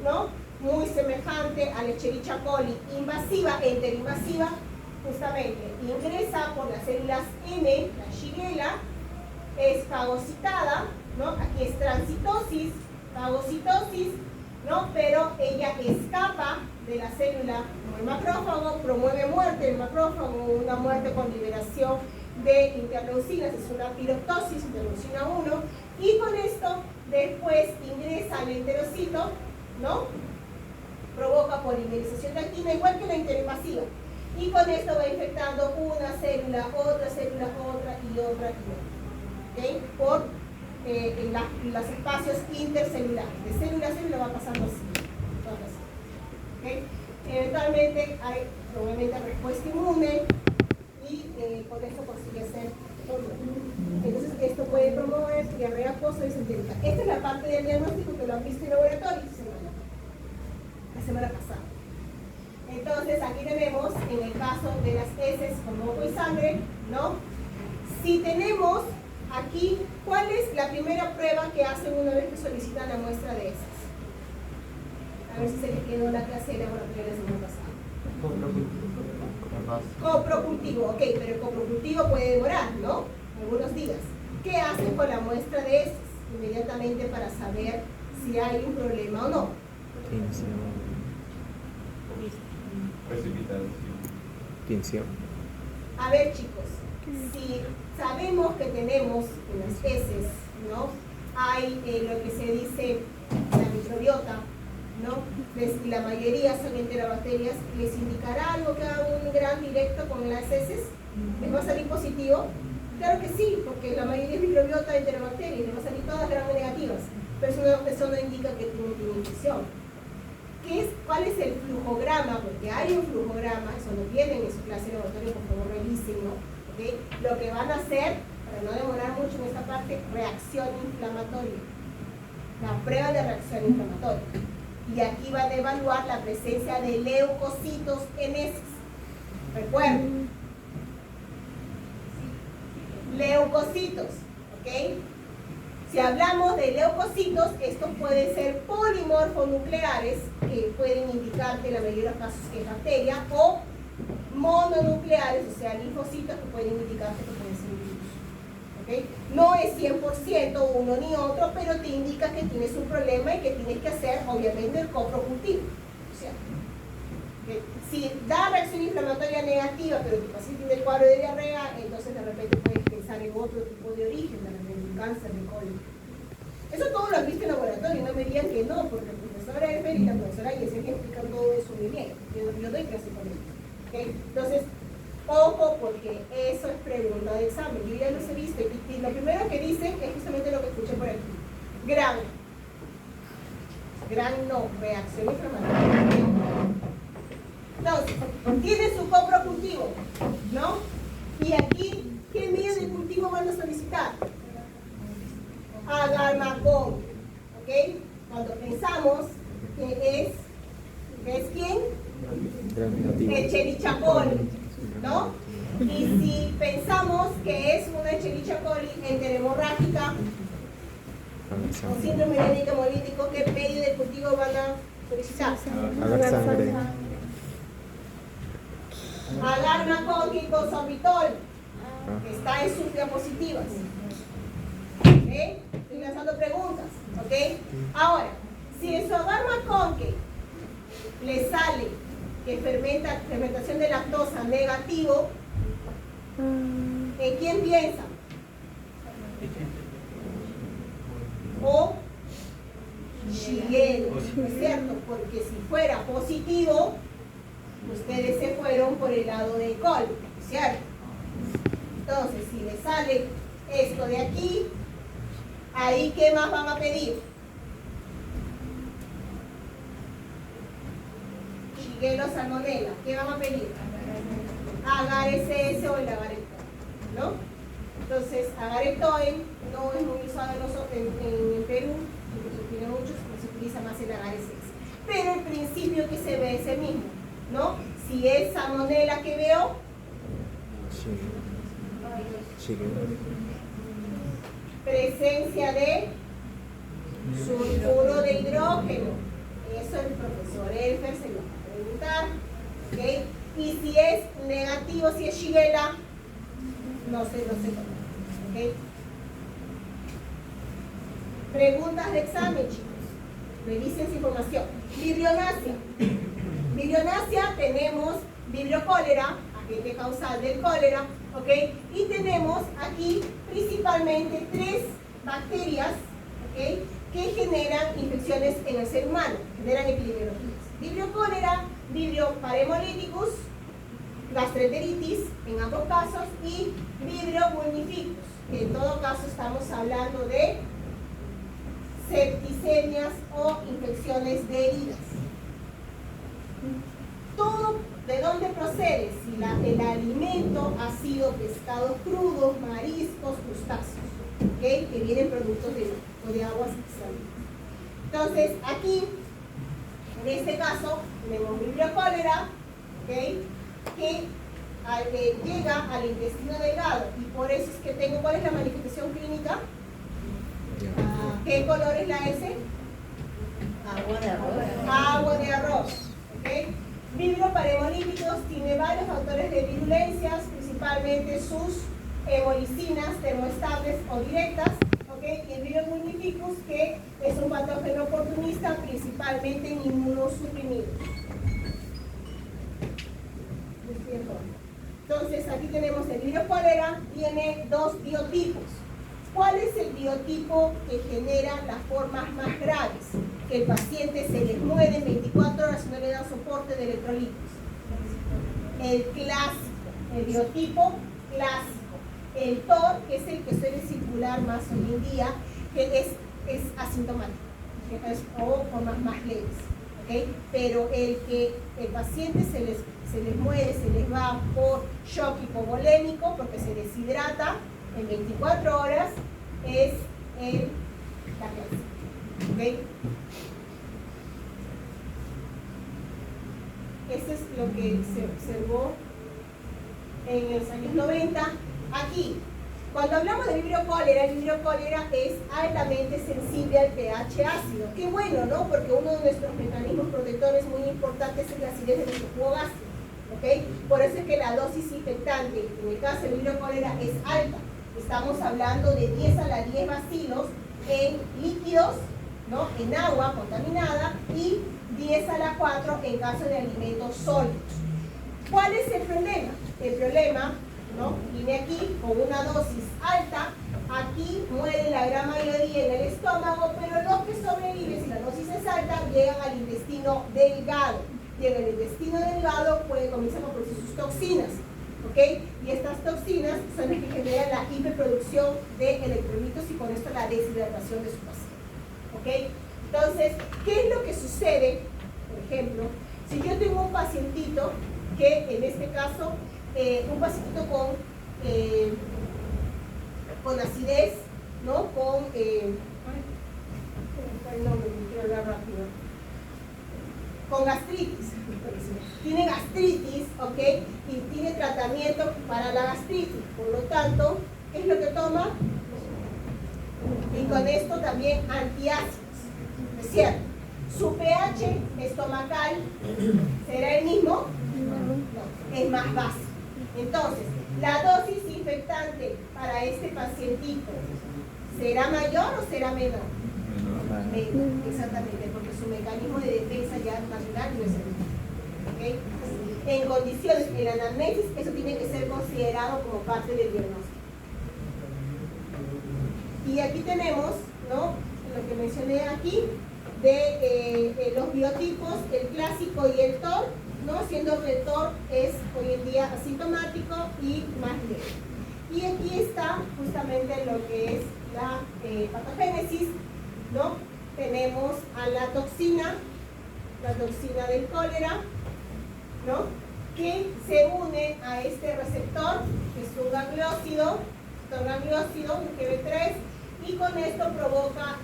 Speaker 1: ¿No? Muy semejante a la Escherichia coli, invasiva, enterinvasiva, justamente ingresa por las células M, la Shigella, es fagocitada, ¿no? Aquí es transitosis, fagocitosis, ¿no? Pero ella escapa de la célula como el macrófago, promueve muerte del macrófago, una muerte con liberación de interleucinas, es una piroptosis, interleucina 1, y con esto después ingresa al enterocito, ¿no? Provoca polimerización de actina, igual que la interpasiva. Y con esto va infectando una célula, otra, y otra. ¿Okay? Por los espacios intercelulares. De célula a célula va pasando así. ¿Okay? Eventualmente hay probablemente respuesta inmune y con esto consigue ser todo. Entonces esto puede promover diarrea postoidentérica. Esta es la parte del diagnóstico que lo han visto en laboratorio la semana pasada. Entonces aquí tenemos en el caso de las heces con moco y sangre, ¿no? Si tenemos aquí, ¿cuál es la primera prueba que hacen una vez que solicitan la muestra de heces? A ver si se les quedó la clase de laboratorio la semana pasada. Coprocultivo, ok, pero el coprocultivo puede demorar, ¿no? Algunos días. ¿Qué hacen con la muestra de heces? Inmediatamente para saber si hay un problema o no.
Speaker 3: Tinción.
Speaker 1: A ver, chicos, si sabemos que tenemos en las heces, ¿no? Hay lo que se dice la microbiota, ¿no? Y la mayoría son enterobacterias, ¿les indicará algo que haga un gran directo con las heces? ¿Les va a salir positivo? Claro que sí, porque la mayoría es microbiota de enterobacterias, les va a salir todas gram negativas, pero eso no indica que tiene infección. ¿Cuál es el flujograma? Porque hay un flujograma, eso lo tienen en su clase de laboratorio, por favor revísenlo. ¿Okay? Lo que van a hacer, para no demorar mucho en esta parte, reacción inflamatoria. La prueba de reacción inflamatoria. Y aquí van a evaluar la presencia de leucocitos en heces. Recuerden. Leucocitos. ¿Ok? Si hablamos de leucocitos, estos pueden ser polimorfonucleares, que pueden indicarte en la mayoría de los casos que es bacteria, o mononucleares, o sea, linfocitos que pueden indicarte que pueden ser virus. ¿Okay? No es 100% uno ni otro, pero te indica que tienes un problema y que tienes que hacer, obviamente, el coprocultivo. O sea, si da reacción inflamatoria negativa, pero tu paciente tiene el cuadro de diarrea, entonces de repente puedes pensar en otro tipo de origen, de repente un cáncer de colon. Eso todo lo has visto en laboratorio, no me digan que no, porque la profesora Efer y la profesora Yesenia explican todo eso muy bien. Yo doy clase con ellos. ¿Okay? Entonces, ojo, porque eso es pregunta de examen. Yo ya los he visto y lo primero que dicen es justamente lo que escuché por aquí. Gran no, reacción inflamatoria. Entonces, tiene su coprocultivo, ¿no? Y aquí, ¿qué medio de cultivo van a solicitar? Agarmacón, ¿ok? Cuando pensamos que es ¿quién? Escherichia coli, ¿no? Y si pensamos que es una Escherichia coli enterhemorrágica o síndrome diabético hemolítico, ¿qué medio de cultivo van a solicitar?
Speaker 3: Sangre.
Speaker 1: Agarmacón y cosomitol, que está en sus diapositivas. ¿Ok? Estoy lanzando preguntas. ¿Ok? Ahora, si en su agarmacón que le sale que fermentación de lactosa negativo, ¿en quién piensa? O Shigella, ¿no es cierto? Porque si fuera positivo, ustedes se fueron por el lado del col, ¿cierto? Entonces, si le sale esto de aquí, ahí ¿qué más van a pedir? Shigella salmonella, ¿qué van a pedir? Agar SS o el agaretoin, ¿no? Entonces, agaretoin no es muy usado en Perú, porque se tiene muchos, pero se utiliza más el agar SS. Pero el principio que se ve es el mismo, ¿no? Si es salmonella que veo, presencia de sulfuro de hidrógeno. Eso el profesor Elfer se lo va a preguntar. ¿Okay? Y si es negativo, si es Shigella, no sé. ¿Okay? Preguntas de examen, chicos. revisen esa información. Vibrionasia. Vibrionasia tenemos vibrio cólera, agente causal del cólera, ¿ok? Y tenemos aquí principalmente 3 bacterias, ¿ok?, que generan infecciones en el ser humano, generan epidemiologías. Vibrio cólera, vibrio parhemolyticus, gastroenteritis en ambos casos, y vibrio vulnificus, que en todo caso estamos hablando de septicemias o infecciones de heridas. Todo, ¿de dónde procede? Si el alimento ha sido pescados crudos, mariscos, crustáceos, ¿okay?, que vienen productos de aguas salinas. Entonces, aquí, en este caso, tenemos vibrio cólera, ¿okay?, que llega al intestino delgado, y por eso es que tengo, ¿cuál es la manifestación clínica? ¿Qué color es la S?
Speaker 5: Agua de arroz.
Speaker 1: Agua de arroz. ¿Okay? Vibrio parhemolyticus tiene varios factores de virulencias, principalmente sus hebolicinas termoestables o directas. ¿Okay? Y el vibrio vulnificus, que es un patógeno oportunista, principalmente en inmunosuprimidos. Entonces, aquí tenemos el vibrio cólera, tiene 2 biotipos. ¿Cuál es el biotipo que genera las formas más graves? Que el paciente se les muere en 24 horas y no le dan soporte de electrolitos. El clásico, el biotipo clásico. El TOR, que es el que suele circular más hoy en día, que es asintomático, o formas más leves. ¿Okay? Pero el que el paciente se les muere, se les va por shock hipovolémico, porque se deshidrata en 24 horas, es la clásica. ¿Okay? Eso es lo que se observó en los años 90. Aquí, cuando hablamos de vibrio cólera, el vibrio cólera es altamente sensible al pH ácido. Qué bueno, ¿no? Porque uno de nuestros mecanismos protectores muy importantes es la acidez de nuestro jugo gástrico. ¿Okay? Por eso es que la dosis infectante, en el caso del vibrio cólera, es alta. Estamos hablando de 10 a la 10 bacilos en líquidos, ¿no?, en agua contaminada, y 10 a la 4 en caso de alimentos sólidos. ¿Cuál es el problema? El problema, ¿no?, viene aquí con una dosis alta. Aquí muere la gran mayoría en el estómago, pero los que sobreviven, si la dosis es alta, llegan al intestino delgado. Y en el intestino delgado comienzan a producir sus toxinas. ¿Okay? Y estas toxinas son las que generan la hiperproducción de electrolitos y con esto la deshidratación de su paciente. ¿Okay? Entonces, ¿qué es lo que sucede? Por ejemplo, si yo tengo un pacientito que, en este caso, un pacientito con acidez, ¿no? Con gastritis. Tiene gastritis, ¿ok? Y tiene tratamiento para la gastritis. Por lo tanto, ¿qué es lo que toma? Y con esto también antiácidos. ¿Es cierto? ¿Su pH estomacal será el mismo? No, es más básico. Entonces, la dosis infectante para este pacientito, ¿será mayor o será menor? Menor, exactamente, porque su mecanismo de defensa ya natural no es el mismo. ¿Okay? En condiciones, en la anamnesis, eso tiene que ser considerado como parte del diagnóstico. Y aquí tenemos, ¿no?, lo que mencioné aquí, de los biotipos, el clásico y el TOR, ¿no?, siendo que el TOR es hoy en día asintomático y más leve. Y aquí está justamente lo que es la patogénesis, ¿no? Tenemos a la toxina del cólera, ¿no?, que se une a este receptor, que es un gangliósido, un GB3, y con esto provoca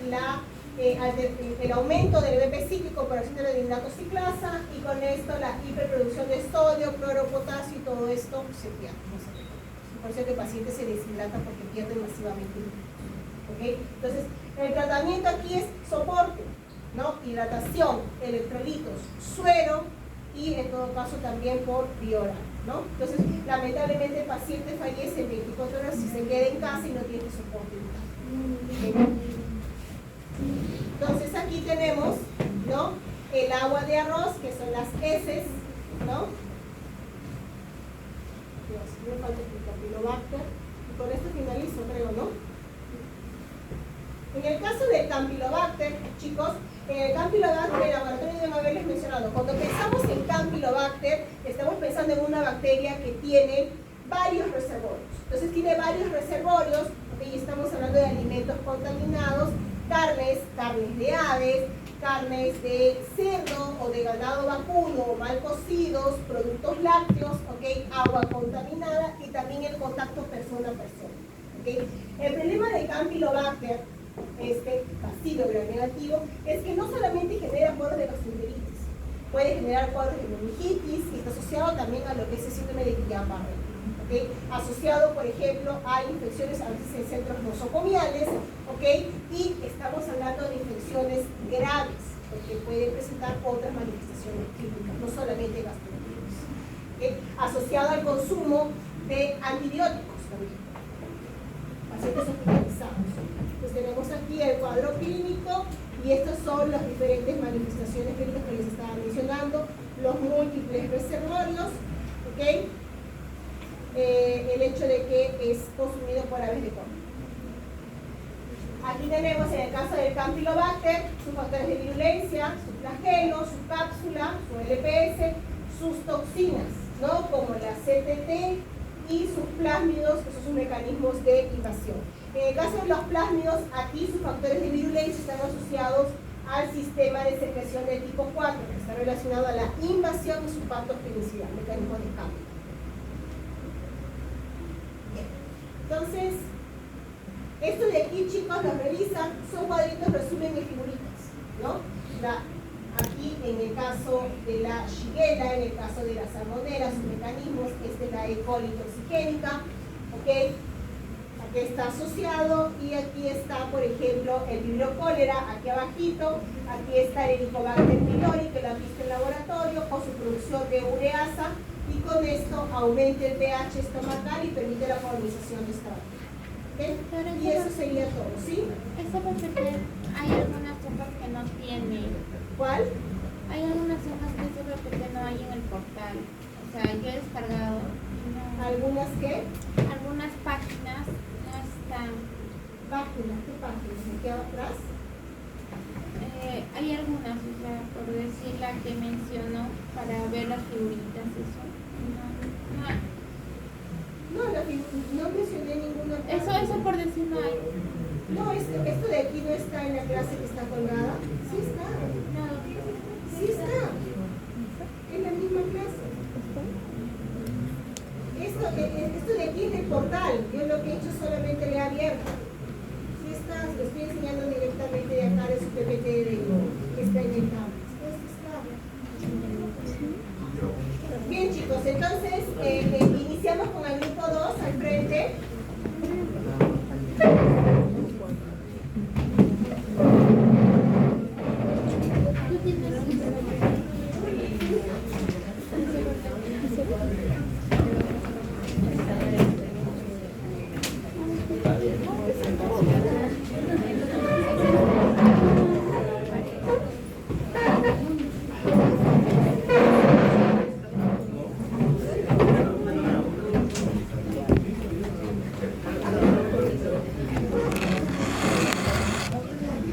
Speaker 1: el aumento del BP cíclico por acción de la hidratoxiclasa, y con esto la hiperproducción de sodio, cloro, potasio, y todo esto se pierde. Por eso que el paciente se deshidrata, porque pierde masivamente líquidos. ¿Okay? Entonces, el tratamiento aquí es soporte, ¿no?, hidratación, electrolitos, suero, y en todo caso también por vía oral, ¿no? Entonces, lamentablemente el paciente fallece en 24 horas si se queda en casa y no tiene soporte vital. ¿Okay? Entonces, aquí tenemos ¿no? El agua de arroz, que son las heces, ¿no? Dios, me falta el Campylobacter. Y con esto finalizo, creo, ¿no? En el caso del Campylobacter, chicos, en el Campylobacter, el laboratorio de Mabel mencionado, cuando pensamos en Campylobacter, estamos pensando en una bacteria que tiene varios reservorios. Entonces tiene varios reservorios, y estamos hablando de alimentos contaminados, carnes de aves, carnes de cerdo o de ganado vacuno o mal cocidos, productos lácteos, ¿okay? Agua contaminada y también el contacto persona a persona. ¿Okay? El problema del Campylobacter, bacilo gram negativo, es que no solamente genera cuadros de gastroenteritis, puede generar cuadros de meningitis y está asociado también a lo que es el síndrome de Guillain-Barré. ¿Okay? Asociado, por ejemplo, a infecciones a veces en centros nosocomiales, ¿okay? Y estamos hablando de infecciones graves, porque pueden presentar otras manifestaciones clínicas, no solamente gastroenteritis. ¿Okay? Asociado al consumo de antibióticos también, pacientes hospitalizados. Pues tenemos aquí el cuadro clínico y estas son las diferentes manifestaciones clínicas que les estaba mencionando, los múltiples reservorios, ¿okay? El hecho de que es consumido por aves de corte. Aquí tenemos en el caso del Campylobacter sus factores de virulencia, su flagelo, su cápsula, su LPS, sus toxinas, ¿no? Como la CTT y sus plásmidos, que son sus mecanismos de invasión. En el caso de los plásmidos, aquí sus factores de virulencia están asociados al sistema de secreción de tipo 4, que está relacionado a la invasión y su patogenicidad, mecanismo de escape. Entonces, esto de aquí, chicos, lo revisan, son cuadritos, resumen y figuritas, ¿no? Aquí, en el caso de la Shigella, en el caso de la salmonela, sus mecanismos, esta es la E. coli toxigénica, ¿ok? Aquí está asociado y aquí está, por ejemplo, el vibrio cólera, aquí abajito, aquí está el Helicobacter pylori, que lo han visto en laboratorio, con su producción de ureasa, y con esto aumenta el pH estomacal y permite la colonización de esta bacteria. ¿Okay? Y eso sería todo, ¿sí?
Speaker 6: Esa bacteria, hay algunas hojas que no tiene.
Speaker 1: ¿Cuál?
Speaker 6: Hay algunas hojas que ese bacteria no hay en el portal. O sea, yo he descargado. No.
Speaker 1: ¿Algunas qué?
Speaker 6: Algunas páginas no están.
Speaker 1: ¿Páginas? ¿Qué páginas? ¿Aquí atrás?
Speaker 6: Hay algunas, o sea, por decir la que mencionó, para ver las figuritas, eso.
Speaker 1: No mencioné ninguna.
Speaker 6: Eso por decir no hay.
Speaker 1: No, esto de aquí no está en la clase que está colgada.